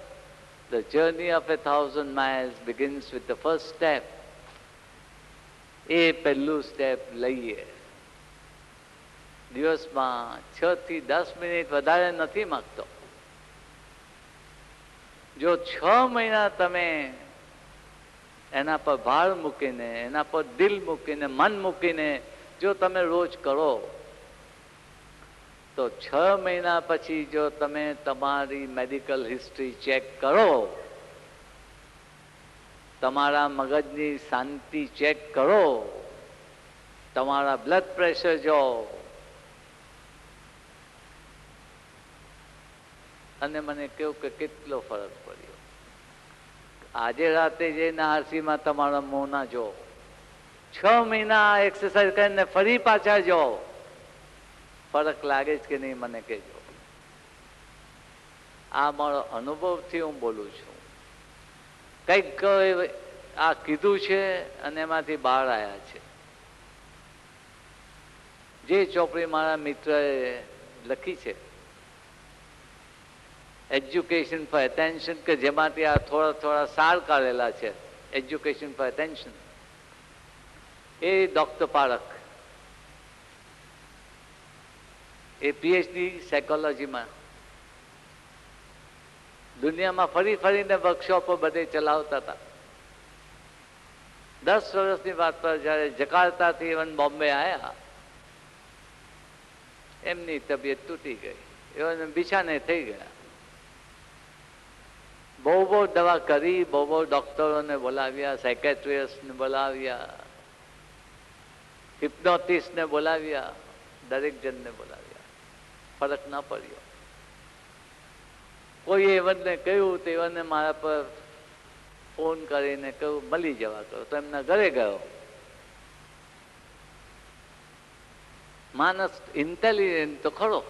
the journey of 1,000 miles begins with the first step. એ પહેલું સ્ટેપ લઈએ. દિવસમાં 6 થી 10 મિનિટ વધારે નથી માંગતો. જો 6 મહિના તમે એના પર ભાર મૂકીને, એના પર દિલ મૂકીને, મન મૂકીને જો તમે રોજ કરો, તો 6 મહિના પછી જો તમે તમારી મેડિકલ હિસ્ટ્રી ચેક કરો, તમારા મગજની શાંતિ ચેક કરો, તમારા બ્લડ પ્રેશર જો, અને મને કહ્યું કે કેટલો ફરક પડ્યો. આજે રાતે જઈને આરસીમાં તમારા મોંના જો, 6 મહિના એક્સરસાઇઝ કરીને ફરી પાછા જો, ફરક લાગે છે કે નહીં મને કહેજો. આ મારો અનુભવથી હું બોલું છું. કંઈક આ કીધું છે અને એમાંથી બહાર આવ્યા છે. જે ચોપડી મારા મિત્રએ લખી છે, એજ્યુકેશન ફોર એટેન્શન, કે જેમાંથી આ થોડા થોડા સાર કાઢેલા છે, એજ્યુકેશન ફોર એટેન્શન, એ ડોક્ટર પારખ, એ પીએચડી સાયકોલોજીમાં દુનિયામાં ફરી ફરીને વર્કશોપો બધે ચલાવતા હતા. 10 વર્ષની વાત પર જયારે જકાર્તાથી ઇવન બોમ્બે આવ્યા, એમની તબિયત તૂટી ગઈ, એમને બિછાને થઈ ગયા. બહુ દવા કરી, બહુ ડોક્ટરોને બોલાવ્યા, સાયકેટ્રિસ્ટને બોલાવ્યા, હિપ્નોટિસ્ટને બોલાવ્યા, દરેક જણને બોલાવ્યા, ફરક ન પડ્યો. કોઈએ એવનને કહ્યું તો એવનને મારા પર ફોન કરીને કહ્યું મળી જવા કરો, તો એમના ઘરે ગયો. માણસ ઇન્ટેલિજન્ટ તો ખરો,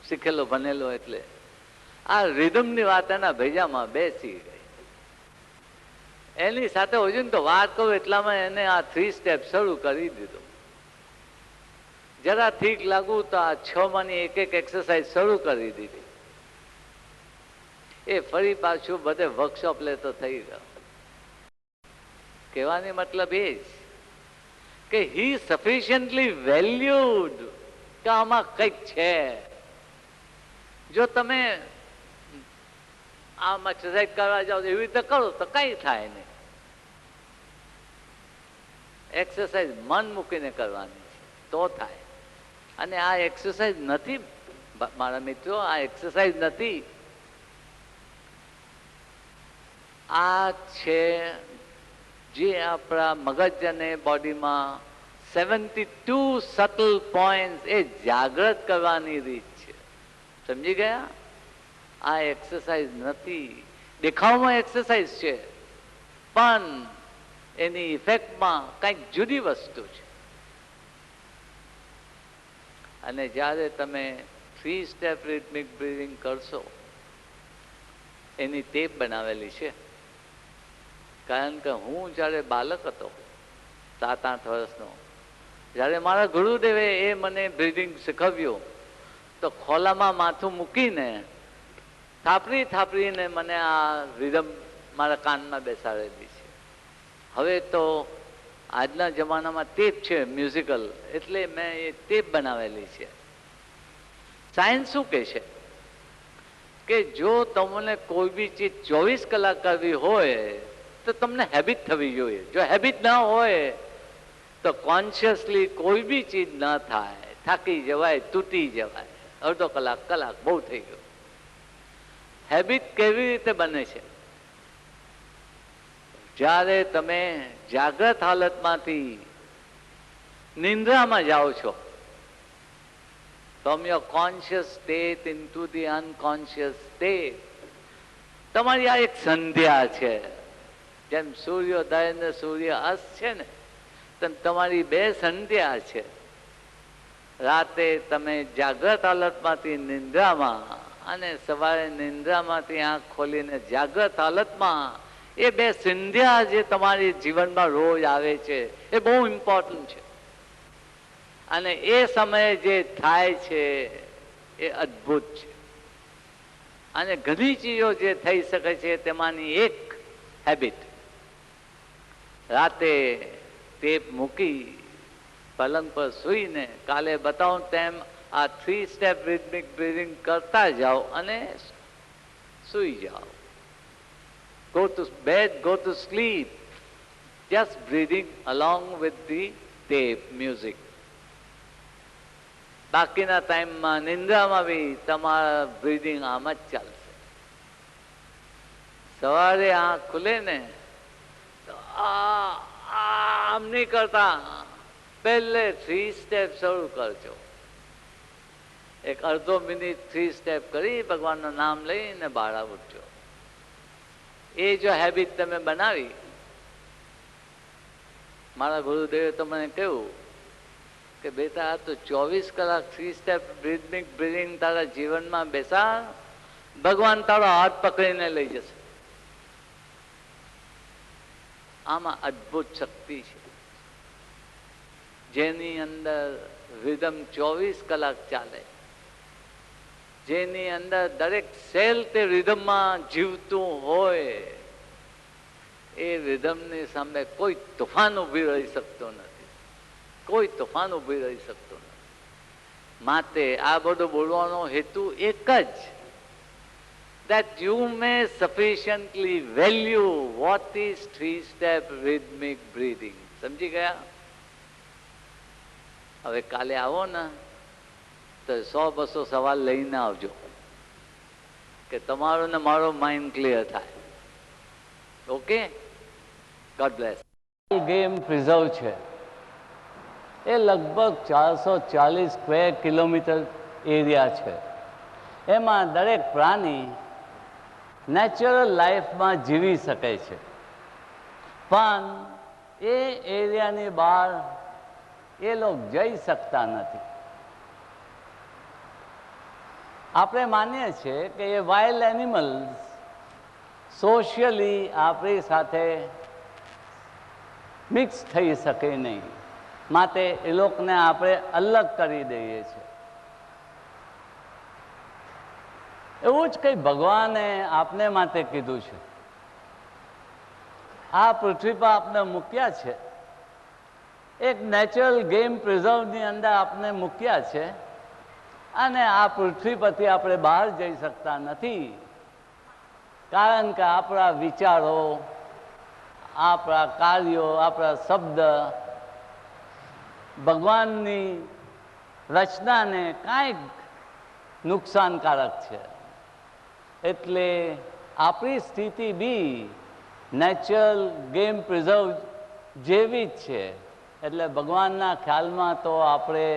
શીખેલો ભણેલો, એટલે આ રિધમની વાત એના ભેજામાં બેસી ગઈ. એની સાથે હજુ તો વાત કરું એટલામાં એને આ 3 સ્ટેપ શરૂ કરી દીધું. જરા ઠીક લાગુ તો આ 6 માંની એક એક્સરસાઇઝ શરૂ કરી દીધી. એ ફરી પાછું બધે વર્કશોપ લેતો થઈ ગયો. કહેવાની મતલબ એ જ કે હી સફિશિયન્ટલી વેલ્યુડ, કે આમાં કંઈક છે. જો તમે આમ એક્સરસાઇઝ કરવા જાઓ એવી રીતે કરો તો કઈ થાય નહીં. એક્સરસાઇઝ મન મૂકીને કરવાની છે તો થાય. અને આ એક્સરસાઇઝ નથી મારા મિત્રો, આ એક્સરસાઇઝ નથી, આ છે જે આપણા મગજ અને બોડીમાં 72 સટલ પોઈન્ટ એ જાગૃત કરવાની રીત છે. સમજી ગયા? આ એક્સરસાઇઝ નથી. દેખાવમાં એક્સરસાઇઝ છે પણ એની ઇફેક્ટમાં કંઈક જુદી વસ્તુ છે. અને જ્યારે તમે 3 સ્ટેપ રિધમિક બ્રીથિંગ કરશો, એની ટેપ બનાવેલી છે. કારણ કે હું જ્યારે બાળક હતો 7-8 વર્ષનો, જ્યારે મારા ગુરુદેવે એ મને બ્રીથિંગ શીખવ્યું તો ખોલામાં માથું મૂકીને થાપરીને મને આ રિધમ મારા કાનમાં બેસાડેલી છે. હવે તો આજના જમાનામાં ટેપ છે મ્યુઝિકલ, એટલે મેં એ ટેપ બનાવેલી છે. સાયન્સ શું કહે છે કે જો તમને કોઈ બી ચીજ 24 કલાક કરવી હોય તો તમને હેબિટ થવી જોઈએ. જો હેબિટ ના હોય તો કોન્શિયસલી કોઈ બી ચીજ ના થાય, થાકી જવાય, તૂટી જવાય. અડધો કલાક બહુ થઈ ગયો. હેબિટ કેવી રીતે બને છે? જ્યારે તમે જાગ્રત હાલતમાંથી નિંદ્રામાં જાઓ છો, from your conscious state into the unconscious state, તમારી આ એક સંધ્યા છે. જેમ સૂર્યોદય ને સૂર્ય અસ્ત છે ને, તેમ તમારી 2 સંધ્યા છે. રાતે તમે જાગ્રત હાલતમાંથી નિંદ્રામાં અને સવારે નિંદ્રામાંથી આંખ ખોલીને જાગ્રત હાલતમાં, એ 2 સંધ્યા જે તમારી જીવનમાં રોજ આવે છે એ બહુ ઇમ્પોર્ટન્ટ છે. અને એ સમયે જે થાય છે એ અદ્ભુત છે. અને ઘણી ચીજો જે થઈ શકે છે તેમાંની એક હેબિટ, રાતે ટેપ મૂકી પલંગ પર સૂઈને કાલે બતાવું તેમ આ 3 સ્ટેપ રિધમિક બ્રીથિંગ કરતા જાઓ અને સૂઈ જાઓ. Go to bed, go to sleep, just breathing along with the tape music. બાકીના ટાઈમમાં નિંદ્રામાં બી તમારા બ્રીથિંગ આમ જ ચાલશે. સવારે આંખ ખુલે ને તો આમ નહીં કરતા, પહેલે 3 સ્ટેપ શરૂ કરજો. એક અડધો મિનિટ 3 સ્ટેપ કરી ભગવાનનું નામ લઈને બહાર ઉઠજો. એ જો હેબિટ તમે બનાવી, મારા ગુરુદેવે તો મને કહ્યું કે બેટા આ તો 24 કલાક 3 સ્ટેપ રિધમિક બ્રીથિંગ તારા જીવનમાં બેસા, ભગવાન તારો હાથ પકડીને લઈ જશે. આમાં અદ્ભુત શક્તિ છે, જેની અંદર રિધમ 24 કલાક ચાલે, જેની અંદર દરેક સેલ તે રિધમમાં જીવતું હોય. એ રિધમની સામે કોઈ તોફાન ઊભી રહી શકતો નથી, કોઈ તોફાન ઊભી રહી શકતો નથી. માટે આ બધું બોલવાનો હેતુ એક જ, that you may sufficiently value what is 3 step rhythmic breathing. સમજી ગયા? હવે કાલે આવો ને તો 100-200 સવાલ લઈને આવજો કે તમારો ને મારો માઇન્ડ ક્લિયર થાય. Okay, God bless. Game preserve છે એ લગભગ 440 સ્ક્વેર કિલોમીટર એરિયા છે. એમાં દરેક પ્રાણી નેચરલ લાઈફમાં જીવી શકે છે, પણ એ એરિયાની બહાર એ લોકો જઈ શકતા નથી. આપણે માનીએ છીએ કે એ વાઇલ્ડ એનિમલ્સ સોશિયલી આપણી સાથે મિક્સ થઈ શકે નહીં, માટે એ લોકોને આપણે અલગ કરી દઈએ છીએ. એવું જ કંઈ ભગવાને આપને માટે કીધું છે. આ પૃથ્વી પર આપને મૂક્યા છે, એક નેચરલ ગેમ પ્રિઝર્વની અંદર આપને મૂક્યા છે, અને આ પૃથ્વી પરથી આપણે બહાર જઈ શકતા નથી, કારણ કે આપણા વિચારો, આપણા કાર્યો, આપણા શબ્દ ભગવાનની રચનાને કાંઈક નુકસાનકારક છે. એટલે આપણી સ્થિતિ બી નેચરલ ગેમ પ્રિઝર્વ જેવી જ છે. એટલે ભગવાનના ખ્યાલમાં તો આપણે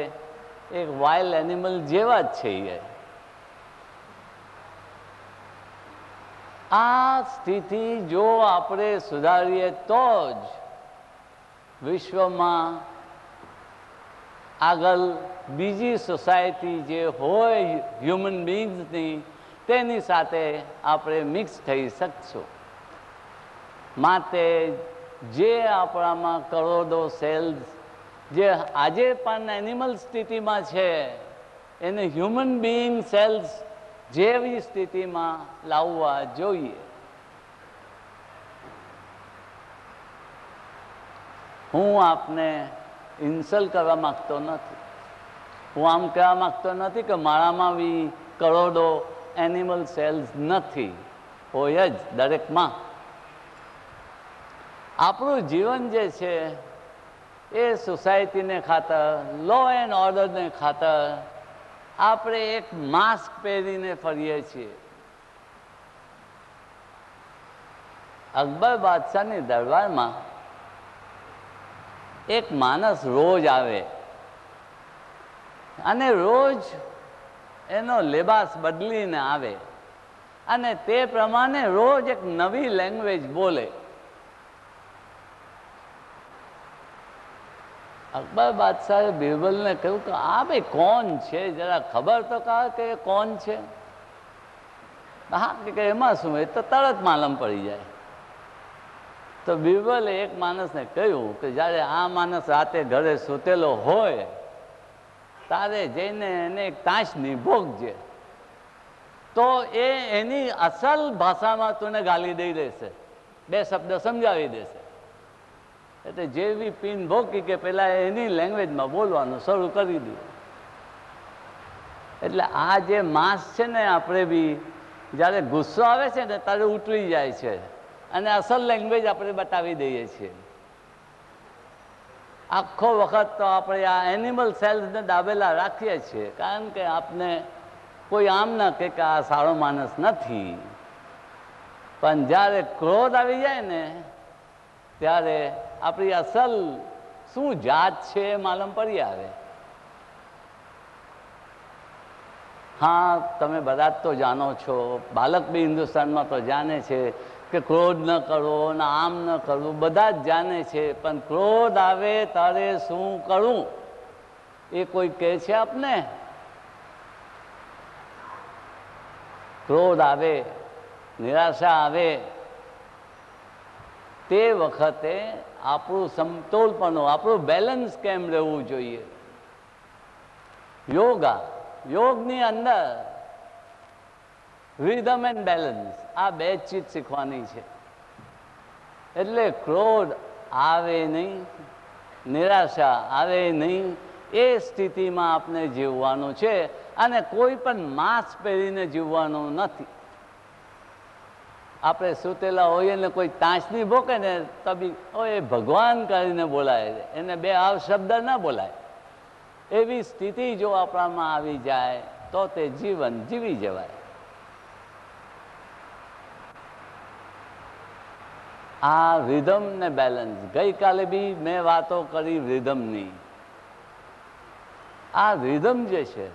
એક વાઇલ્ડ એનિમલ જેવા જ છીએ. આ સ્થિતિ જો આપણે સુધારીએ તો જ વિશ્વમાં આગળ બીજી સોસાયટી જે હોય હ્યુમન બીંગ્સની તેની સાથે આપણે મિક્સ થઈ શકશું. માટે જે આપણામાં કરોડો સેલ્સ જે આજે પણ એનિમલ સ્થિતિમાં છે એને હ્યુમન બીઈંગ સેલ્સ જેવી સ્થિતિમાં લાવવા જોઈએ. હું આપને ઇન્સલ્ટ કરવા માગતો નથી. હું આમ કહેવા માગતો નથી કે મારામાં બી કરોડો એનિમલ સેલ્સ નથી, હોય જ દરેકમાં. આપણું જીવન જે છે એ સોસાયટીને ખાતર, લો એન્ડ ઓર્ડરને ખાતર આપણે એક માસ્ક પહેરીને ફરીએ છીએ. અકબર બાદશાહની દરબારમાં એક માણસ રોજ આવે અને રોજ એનો લેબાસ બદલીને આવે અને તે પ્રમાણે રોજ એક નવી લેંગ્વેજ બોલે. અકબર બાદશાહે બિરબલને કહ્યું કે આ ભાઈ કોણ છે, જરા ખબર તો કહો કે કોણ છે. હા કે એમાં શું, એ તો તરત માલમ પડી જાય. તો બિરબલે એક માણસને કહ્યું કે જ્યારે આ માણસ રાતે ઘરે સૂતેલો હોય તારે જઈને એને એક તાશની ભોગજે, તો એ એની અસલ ભાષામાં તને ગાલી દઈ દેશે, બે શબ્દ સમજાવી દેશે. એટલે જેવી પીન ભોગી કે પેલા એની લેંગ્વેજમાં બોલવાનું શરૂ કરી દીધું. એટલે આ જે માસ છે ને, આપણે બી જ્યારે ગુસ્સો આવે છે ને ત્યારે ઉતરી જાય છે અને અસલ લેંગ્વેજ આપણે બતાવી દઈએ છીએ. આખો વખત તો આપણે આ એનિમલ સેલ્સને દાબેલા રાખીએ છીએ, કારણ કે આપને કોઈ આમ ના કે આ સારો માણસ નથી. પણ જ્યારે ક્રોધ આવી જાય ને ત્યારે આપણી અસલ શું જાત છે એ માલમ પડી આવે. હા, તમે બધા જ તો જાણો છો, બાળક બી હિન્દુસ્તાનમાં તો જાણે છે કે ક્રોધ ન કરવો ને આમ ન કરવું, બધા જ જાણે છે. પણ ક્રોધ આવે ત્યારે શું કરવું એ કોઈ કહે છે આપને? ક્રોધ આવે, નિરાશા આવે, તે વખતે આપણું સમતોલપણું, આપણું બેલેન્સ કેમ રહેવું જોઈએ? યોગની અંદર રિધમ એન્ડ બેલેન્સ, આ બે ચીજ શીખવાની છે. એટલે ક્રોધ આવે નહીં, નિરાશા આવે નહીં, એ સ્થિતિમાં આપણે જીવવાનું છે. અને કોઈ પણ માસ્ક પહેરીને જીવવાનું નથી. આપણે સૂતેલા હોઈએ ને કોઈ તાંચની ભોકે ને તો બી એ ભગવાન કરીને બોલાય, એને બે આવ શબ્દ ના બોલાય. એવી સ્થિતિ જો આપણામાં આવી જાય તો તે જીવન જીવી જવાય. આ રિધમ ને બેલેન્સ, ગઈકાલે બી મેં વાતો કરી રિધમની. આ રિધમ જે છે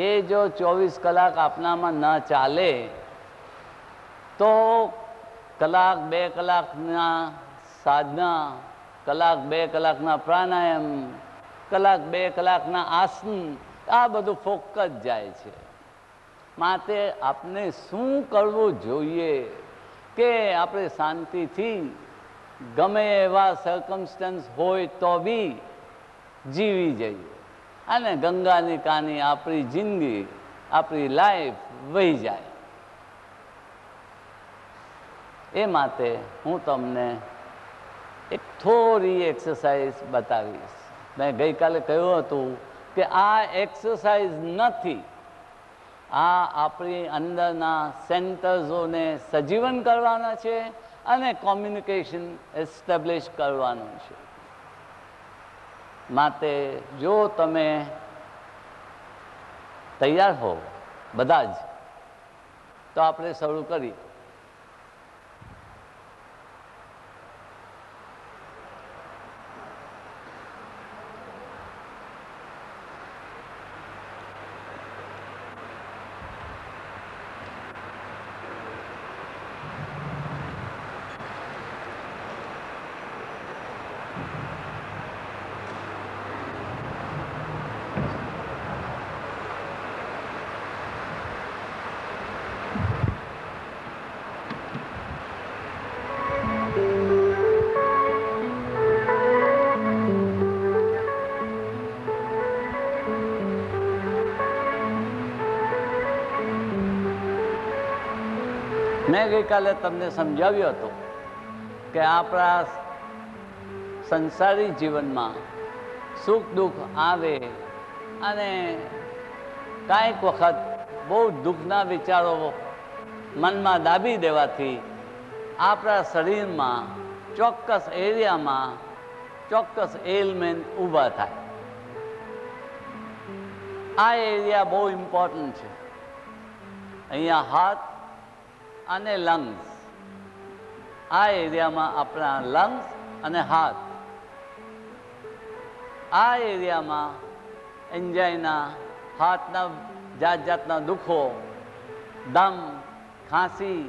એ જો 24 કલાક આપણામાં ન ચાલે તો કલાક 2 કલાકના સાધના, કલાક 2 કલાકના પ્રાણાયામ, કલાક 2 કલાકના આસન, આ બધું ફોકસ જાય છે. માટે આપણે શું કરવું જોઈએ કે આપણે શાંતિથી ગમે એવા સર્કમસ્ટન્સ હોય તો બી જીવી જઈએ અને ગંગાની કાની આપણી જિંદગી, આપણી લાઈફ વહી જાય. એ માટે હું તમને એક થોડી એક્સરસાઇઝ બતાવીશ. મેં ગઈકાલે કહ્યું હતું કે આ એક્સરસાઇઝ નથી, આ આપણી અંદરના સેન્ટર્સોને સજીવન કરવાના છે અને કોમ્યુનિકેશન એસ્ટેબ્લિશ કરવાનું છે. માટે જો તમે તૈયાર હો બધા જ, તો આપણે શરૂ કરીએ. મેં ગઈકાલે તમને સમજાવ્યું હતું કે આપણા સંસારી જીવનમાં સુખ દુઃખ આવે અને કાંઈક વખત બહુ દુઃખના વિચારો મનમાં દાબી દેવાથી આપણા શરીરમાં ચોક્કસ એરિયામાં ચોક્કસ એલમેન્ટ ઊભા થાય. આ એરિયા બહુ ઇમ્પોર્ટન્ટ છે. અહીંયા હાથ અને લંગ્સ, આ એરિયામાં આપણા લંગ્સ અને હાથ, આ એરિયામાં એન્જાઇના, હાથના જાત જાતના દુઃખો, દમ, ખાંસી,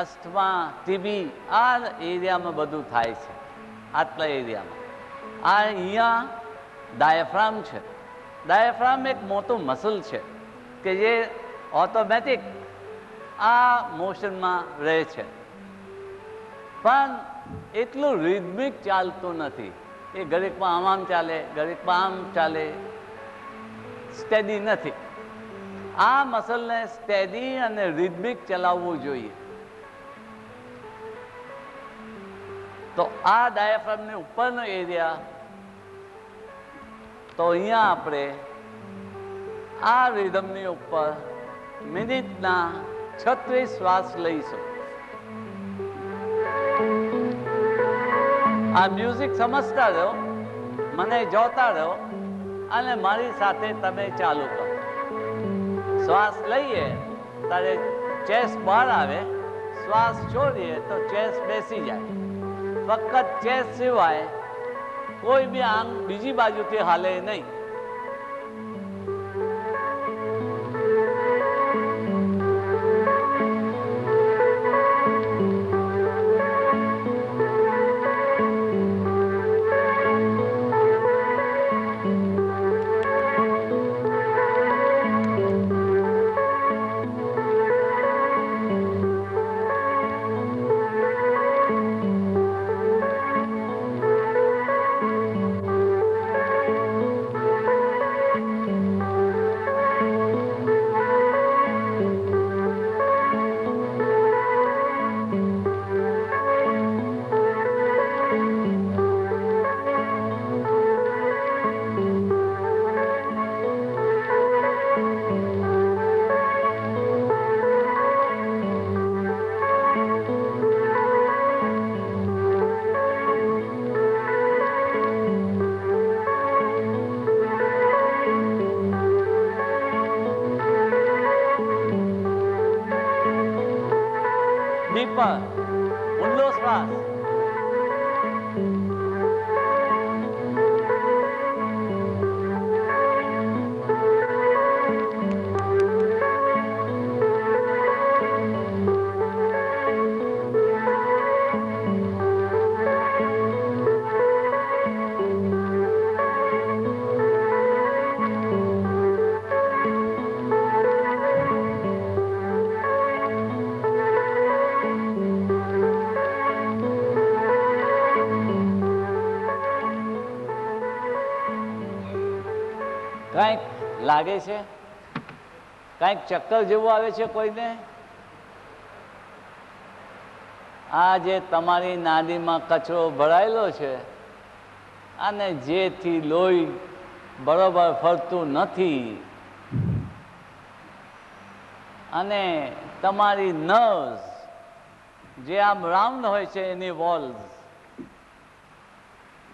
અસ્થમા, ટીબી, આ એરિયામાં બધું થાય છે. આટલા એરિયામાં આ અહીંયા ડાયાફ્રામ છે. ડાયાફ્રામ એક મોટું મસલ છે કે જે ઓટોમેટિક આ મોશનમાં રહે છે, પણ એટલું રિધમિક ચાલતું નથી. એ ઘડીકમાં આમ ચાલે, ઘડીકમાં આમ ચાલે, સ્ટેડી નથી. આ મસલને સ્ટેડી અને રિધમિક ચલાવવું જોઈએ. તો આ ડાયાફ્રામની ઉપરનો એરિયા, તો અહીંયા આપણે આ રિધમની ઉપર મિનિટના 36 શ્વાસ લઈશું. આ મ્યુઝિક સમજતા રહો, મને જોતા રહો અને મારી સાથે તમે ચાલુ કરો. શ્વાસ લઈએ ત્યારે ચેસ્ટ બહાર આવે, શ્વાસ છોડીએ તો ચેસ્ટ બેસી જાય. ફક્ત ચેસ્ટ સિવાય કોઈ બી આંગ બીજી બાજુથી હાલે નહીં. deeper. ઊંડો શ્વાસ. કાંઈક લાગે છે? કાંઈક ચક્કર જેવું આવે છે કોઈને? આ જે તમારી નાડીમાં કચરો ભરાયેલો છે અને જેથી લોહી બરોબર ફરતું નથી અને તમારી નર્વ્સ જે આમ રાઉન્ડ હોય છે એની વોલ્સ,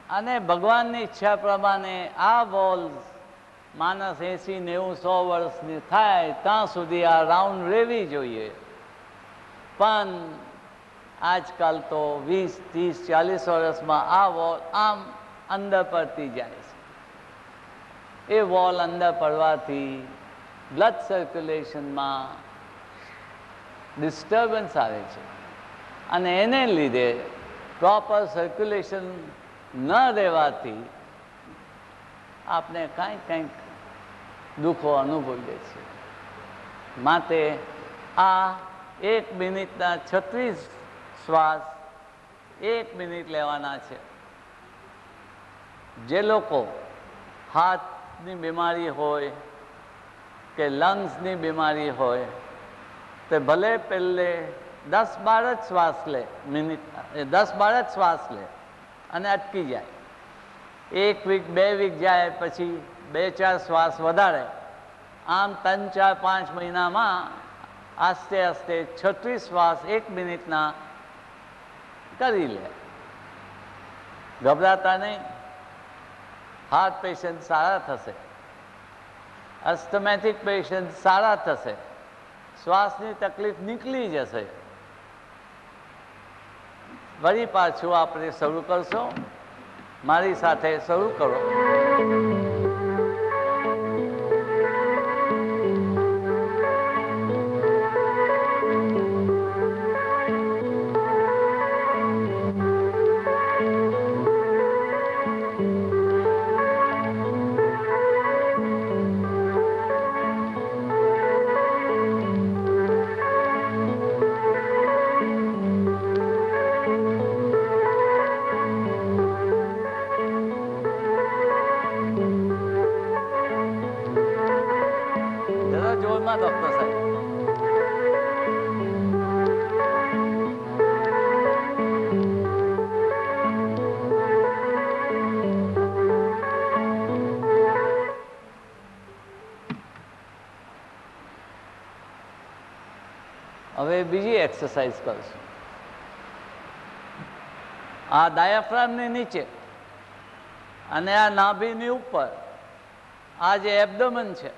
અને ભગવાનની ઈચ્છા પ્રમાણે આ વોલ્સ માણસ 80, 90, 100 વર્ષની થાય ત્યાં સુધી આ રાઉન્ડ રહેવી જોઈએ. પણ આજકાલ તો 20, 30, 40 વર્ષમાં આ વોલ આમ અંદર પડતી જાય છે. એ વોલ અંદર પડવાથી બ્લડ સર્ક્યુલેશનમાં ડિસ્ટર્બન્સ આવે છે અને એને લીધે પ્રોપર સર્ક્યુલેશન ન રહેવાથી આપણે કંઈક દુઃખો અનુભવીએ છીએ. માટે આ 1 મિનિટના 36 શ્વાસ 1 મિનિટ લેવાના છે. જે લોકો હાર્ટની બીમારી હોય કે લંગ્સની બીમારી હોય તે ભલે પહેલે 10-12 જ શ્વાસ લે, 10-12 જ શ્વાસ લે અને અટકી જાય. 1 વીક 2 વીક જાય પછી 2-4 શ્વાસ વધારે. આમ 3-4-5 મહિનામાં આસ્તે આસ્તે 36 શ્વાસ 1 મિનિટના કરી લે. ગભરાતા નહીં. હાર્ટ પેશન્ટ સારા થશે, અસ્થમેટિક પેશન્ટ સારા થશે, શ્વાસની તકલીફ નીકળી જશે. વળી પાછું આપણે શરૂ કરશો. મારી સાથે શરૂ કરો. ડોક્ટર સાહેબ, હવે બીજી એક્સરસાઇઝ કરશું. આ ડાયાફ્રામની નીચે અને આ નાભીની ઉપર આ જે એબ્ડોમન છે,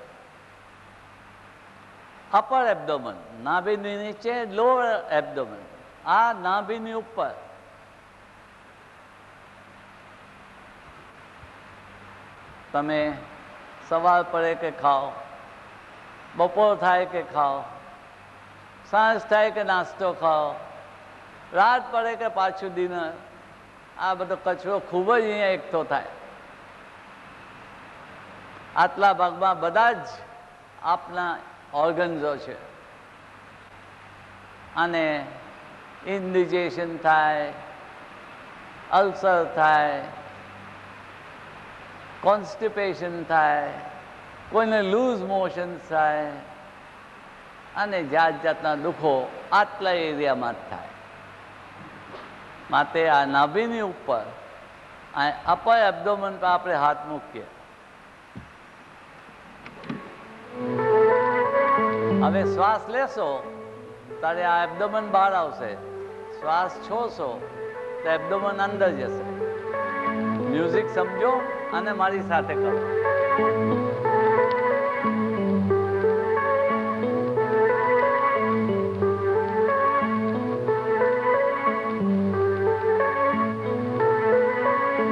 અપર એબ્ડોમન, નાભીની નીચે લોઅર એબ્ડોમન, આ નાભીની ઉપર તમે સવાર પડે કે ખાઓ, બપોર થાય કે ખાઓ, સાંજ થાય કે નાસ્તો ખાઓ, રાત પડે કે પાછું ડિનર, આ બધો કચરો ખૂબ જ અહીંયા એકઠો થાય. આટલા ભાગમાં બધા જ આપના ઓર્ગન્સો છે અને ઇન્ડિજેશન થાય, અલ્સર થાય, કોન્સ્ટિપેશન થાય, કોઈને લૂઝ મોશન થાય અને જાત જાતના દુઃખો આટલા એરિયામાં જ થાય. માટે આ નાભીની ઉપર અપર એબ્ડોમન પર આપણે હાથ મૂકીએ. હવે શ્વાસ લેશો ત્યારે આ એબ્ડોમન બહાર આવશે, શ્વાસ છોશો તો એબ્ડોમન અંદર જશે. મ્યુઝિક સમજો અને મારી સાથે કરો.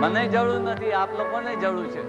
મને જરૂર નથી, આપ લોકોને જરૂર છે.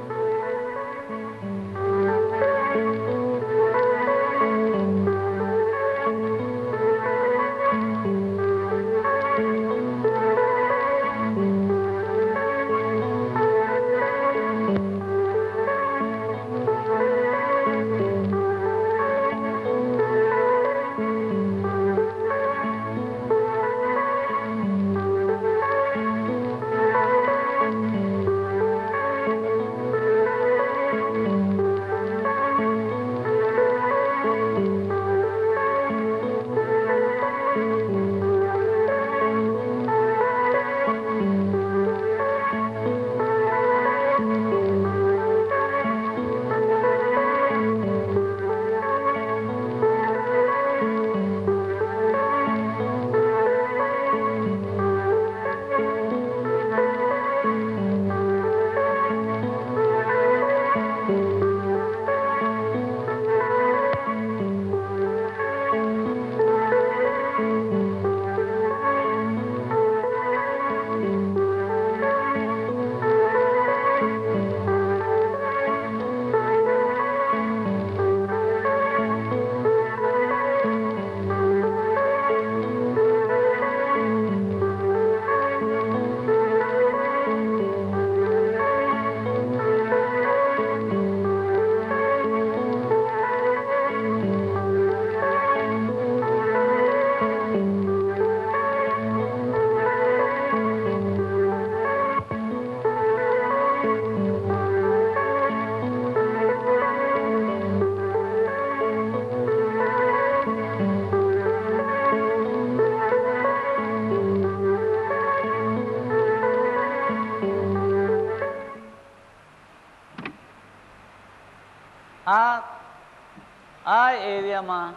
આ એરિયામાં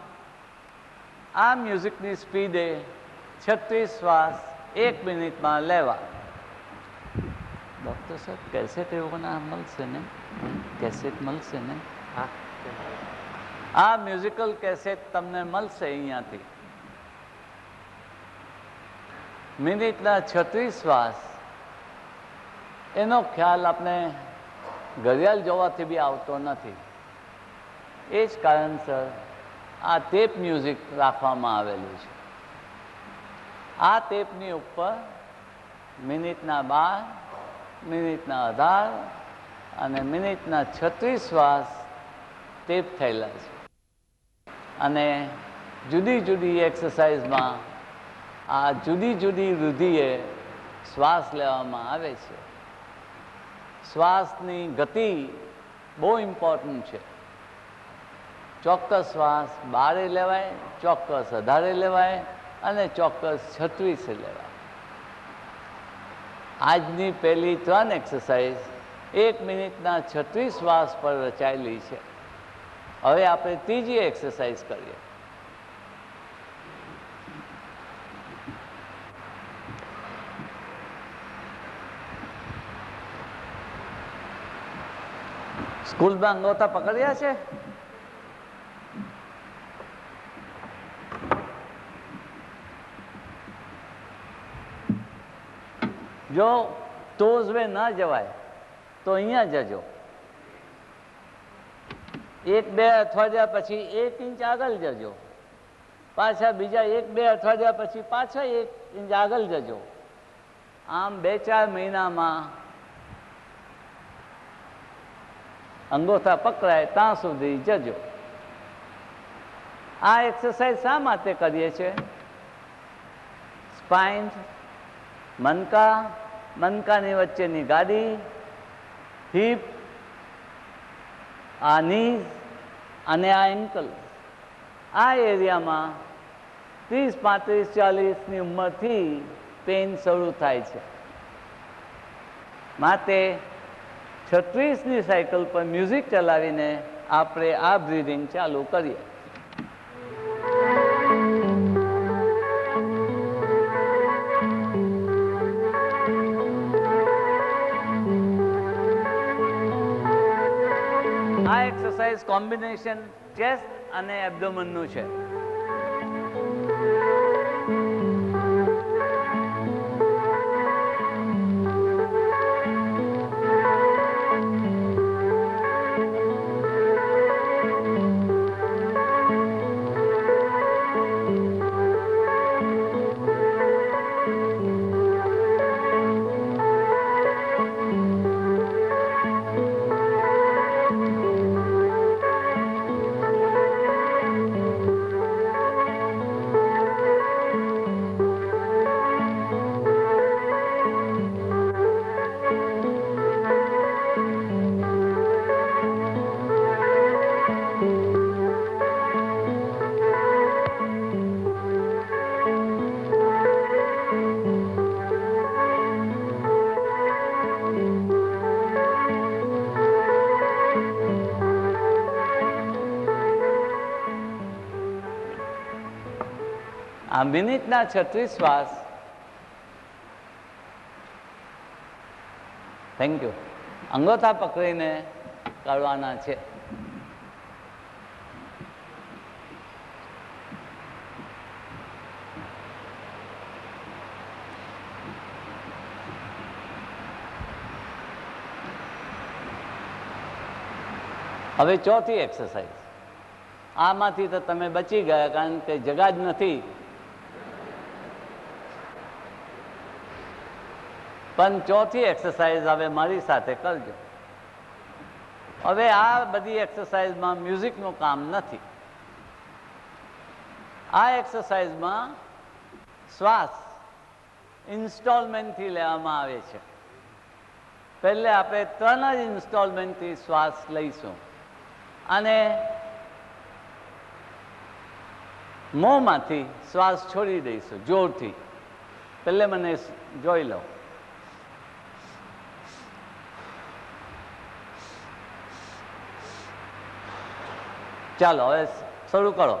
આ મ્યુઝિકની સ્પીડે 36 શ્વાસ 1 મિનિટમાં લેવા. ડૉક્ટર સાહેબ કેસેટ એવોના મળશે ને? કેસેટ મળશે ને? હા, આ મ્યુઝિકલ કેસેટ તમને મળશે અહીંયાથી. મિનિટના 36 શ્વાસ, એનો ખ્યાલ આપણે ઘડિયાળ જોવાથી બી આવતો નથી. એ જ કારણસર આ ટેપ મ્યુઝિક રાખવામાં આવેલું છે. આ ટેપની ઉપર મિનિટના 12, મિનિટના 18 અને મિનિટના 36 શ્વાસ ટેપ થયેલા છે. અને જુદી જુદી એક્સરસાઇઝમાં આ જુદી જુદી વૃદ્ધિએ શ્વાસ લેવામાં આવે છે. શ્વાસની ગતિ બહુ ઇમ્પોર્ટન્ટ છે. ચોક્કસ શ્વાસ 12 લેવાય, ચોક્કસ 18 લેવાય અને ચોક્કસ 36 લેવાય. આજની પહેલી 3 એક્સરસાઇઝ 1 મિનિટના 36 શ્વાસ પર રચાયેલી છે. હવે આપણે ત્રીજી એક્સરસાઇઝ કરીએ. સ્કૂલમાં અંગોઠા પકડ્યા છે? જો ટોઝ વે ના જવાય તો અહીંયા જજો. 1-2 અઠવાડિયા પછી 1 ઇંચ આગળ જજો. પાછા બીજા 1-2 અઠવાડિયા પછી પાછા 1 ઇંચ આગળ જજો. આમ 2-4 મહિનામાં અંગોઠા પકડાય ત્યાં સુધી જજો. આ એક્સરસાઇઝ શા માટે કરીએ છીએ? સ્પાઇન, મનકાની વચ્ચેની ગાડી, હિપ, આ નીઝ અને આ એન્કલ, આ એરિયામાં 30, 35, 40ની ઉંમરથી પેઇન શરૂ થાય છે. માટે 36ની સાયકલ પર મ્યુઝિક ચલાવીને આપણે આ બ્રીધિંગ ચાલુ કરીએ. આ એક્સરસાઇઝ કોમ્બિનેશન ચેસ્ટ અને એબ્ડોમનનું છે. આ મિનિટના 36 શ્વાસ, થેન્ક યુ, અંગોઠા પકડીને કરવાના છે. હવે ચોથી એક્સરસાઇઝ. આમાંથી તો તમે બચી ગયા, કારણ કે જગા જ નથી. પણ ચોથી એક્સરસાઇઝ હવે મારી સાથે કરજો. હવે આ બધી એક્સરસાઇઝમાં મ્યુઝિકનું કામ નથી. આ એક્સરસાઇઝમાં શ્વાસ ઇન્સ્ટોલમેન્ટથી લેવામાં આવે છે. પહેલે આપણે 3 જ ઇન્સ્ટોલમેન્ટથી શ્વાસ લઈશું અને મોંમાંથી શ્વાસ છોડી દઈશું જોરથી. પહેલે મને જોઈ લો. ચાલો હવે શરૂ કરો.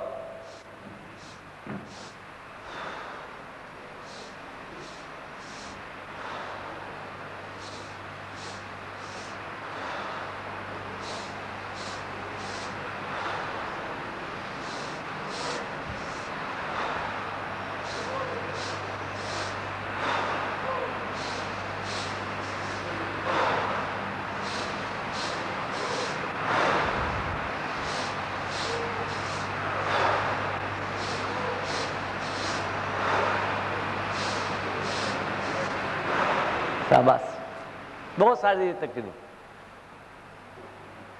શાબાશ, બહુ સારી રીતે કીધું.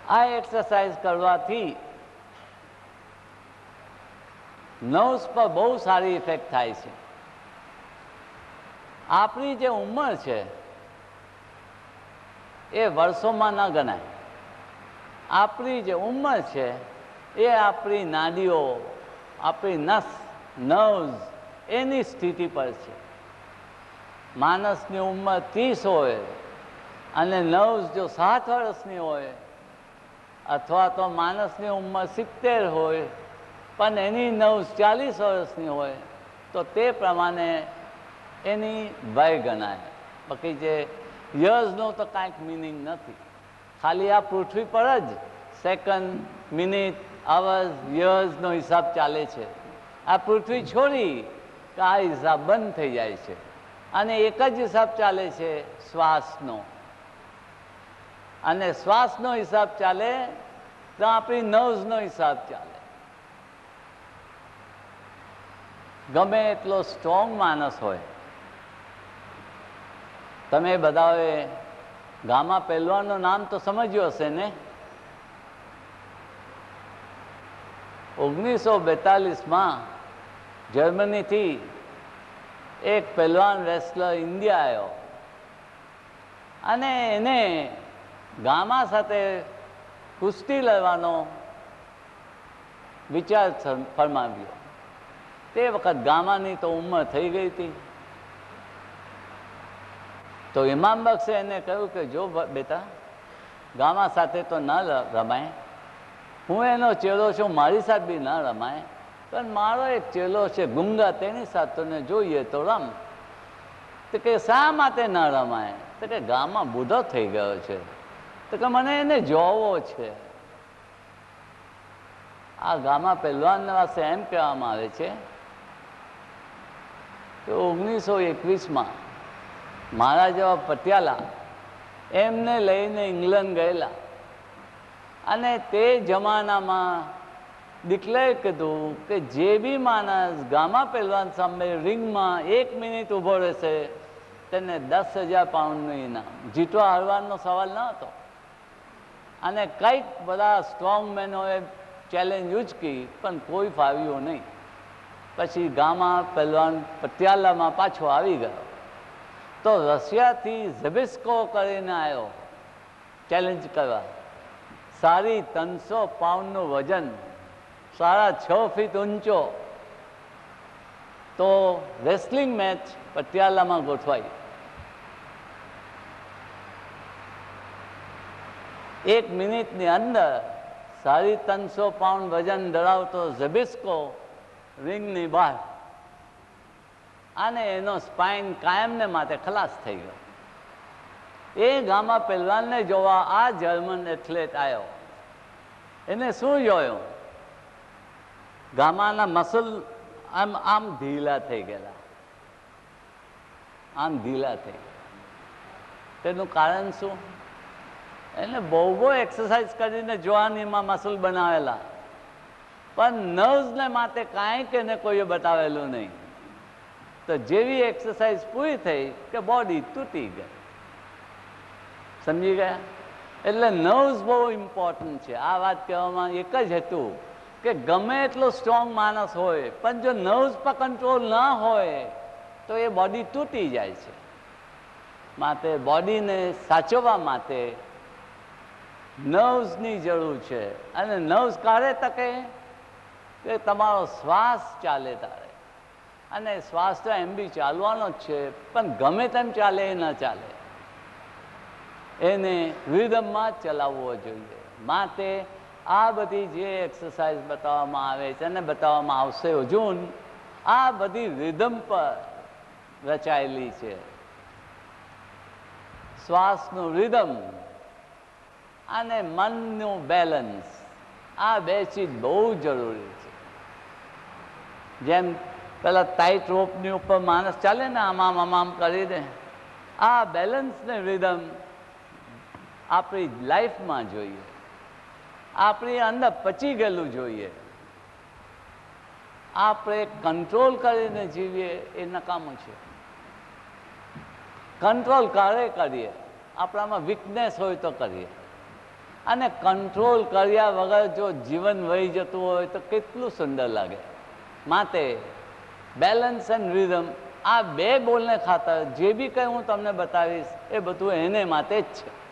આ એક્સરસાઇઝ કરવાથી નર્વ્સ પર બહુ સારી ઇફેક્ટ થાય છે. આપણી જે ઉંમર છે એ વર્ષોમાં ન ગણાય. આપણી જે ઉંમર છે એ આપણી નાડીઓ, આપણી નર્વ્સ એની સ્થિતિ પર છે. માણસની ઉંમર 30 હોય અને નર્વ્સ જો 7 વર્ષની હોય, અથવા તો માણસની ઉંમર 70 હોય પણ એની નર્વ્સ 40 વર્ષની હોય, તો તે પ્રમાણે એની વય ગણાય. બાકી જે યર્સનો તો કાંઈક મિનિંગ નથી. ખાલી આ પૃથ્વી પર જ સેકન્ડ, મિનિટ, અવર્સ, યર્સનો હિસાબ ચાલે છે. આ પૃથ્વી છોડી તો આ હિસાબ બંધ થઈ જાય છે અને એક જ હિસાબ ચાલે છે, શ્વાસનો. અને શ્વાસનો હિસાબ ચાલે તો આપણી નર્વ્સનો હિસાબ ચાલે. ગમે એટલો સ્ટ્રોંગ માણસ હોય, તમે બધાએ ગામા પહેલવાનનું નામ તો સમજ્યું હશે ને? 1942માં જર્મનીથી એક પહેલવાન રેસલર ઇન્ડિયા આવ્યો અને એને ગામા સાથે કુસ્તી લડવાનો વિચાર ફરમાવ્યો. તે વખત ગામાની તો ઉંમર થઈ ગઈ હતી. તો ઇમામ બક્ષે એને કહ્યું કે જો બેટા, ગામા સાથે તો ન રમાય, હું એનો ચેલો છું, મારી સાથે બી ન રમાય, પણ મારો એક ચેલો છે ગુંગા, તેની સાથે તને જોઈએ તો રમ. તો કે શા માટે ન રમાય? તો કે ગામમાં બુઢો થઈ ગયો છે, તો કે મને એને જોવો છે. આ ગામા પહેલવાન પાસે એમ કહેવામાં આવે છે કે 1921માં મારા જેવા પટિયાલા એમને લઈને ઇંગ્લેન્ડ ગયેલા અને તે જમાનામાં ડિક્લેર કીધું કે જે બી માણસ ગામા પહેલવાન સામે રિંગમાં 1 મિનિટ ઊભો રહેશે તેને 10,000 પાઉન્ડનું ઇનામ. જીતવા હારવાનો સવાલ ન હતો. અને કંઈક બધા સ્ટ્રોંગ મેનોએ ચેલેન્જ ઉચકી પણ કોઈ ફાવ્યું નહીં. પછી ગામા પહેલવાન પટિયાલામાં પાછો આવી ગયો તો રશિયાથી ઝબિસ્કો કરીને આવ્યો ચેલેન્જ કરવા. 350 પાઉન્ડનું વજન, 6.5 ફીટ ઊંચો. તો રેસલિંગ મેચ પટિયાલામાં ગોઠવાઈ. 1 મિનિટની અંદર 350 પાઉન્ડ વજન ધરાવતો ઝબિસ્કો રિંગની બહાર અને એનો સ્પાઇન કાયમને માટે ખલાસ થઈ ગયો. એ ગામા પહેલવાનને જોવા આ જર્મન એથ્લેટ આવ્યો. એને શું જોયું? ગામાના મસલ આમ ઢીલા થઈ ગયેલા, આમ ઢીલા થઈ ગયા. તેનું કારણ શું? એને બહુ એક્સરસાઇઝ કરીને જોવાનીમાં મસલ બનાવેલા, પણ નર્વ્સને માટે કાંઈક એને કોઈએ બતાવેલું નહીં. તો જેવી એક્સરસાઇઝ પૂરી થઈ કે બોડી તૂટી ગઈ. સમજી ગયા? એટલે નર્વ્સ બહુ ઇમ્પોર્ટન્ટ છે. આ વાત કહેવામાં એક જ હતું કે ગમે એટલો સ્ટ્રોંગ માણસ હોય પણ જો નર્વ્સ પર કંટ્રોલ ના હોય તો એ બોડી તૂટી જાય છે. માટે બોડીને સાચવવા માટે નર્વ્સની જરૂર છે. અને નર્વ્સ કારે તકે કે તમારો શ્વાસ ચાલે તારે. અને શ્વાસ તો એમ બી ચાલવાનો જ છે, પણ ગમે તેમ ચાલે એ ન ચાલે, એને રિધમમાં જ ચલાવવો જોઈએ. માટે આ બધી જે એક્સરસાઇઝ બતાવવામાં આવે છે અને બતાવવામાં આવશે હજુ, આ બધી રિધમ પર રચાયેલી છે. શ્વાસનું રિધમ અને મનનું બેલેન્સ, આ બે ચીજ બહુ જરૂરી છે. જેમ પેલા ટાઈટ રોપની ઉપર માણસ ચાલે ને, આમામ આમામ કરી દે, આ બેલેન્સ ને રિધમ આપણી લાઈફમાં જોઈએ, આપણી અંદર પચી ગયેલું જોઈએ. આપણે કંટ્રોલ કરીને જીવીએ એ નકામું છે. કંટ્રોલ ક્યારે કરીએ? આપણામાં વીકનેસ હોય તો કરીએ. અને કંટ્રોલ કર્યા વગર જો જીવન વહી જતું હોય તો કેટલું સુંદર લાગે. માટે બેલેન્સ એન્ડ રિધમ, આ બે બોલને ખાતર જે બી કંઈ હું તમને બતાવીશ એ બધું એને માટે જ છે.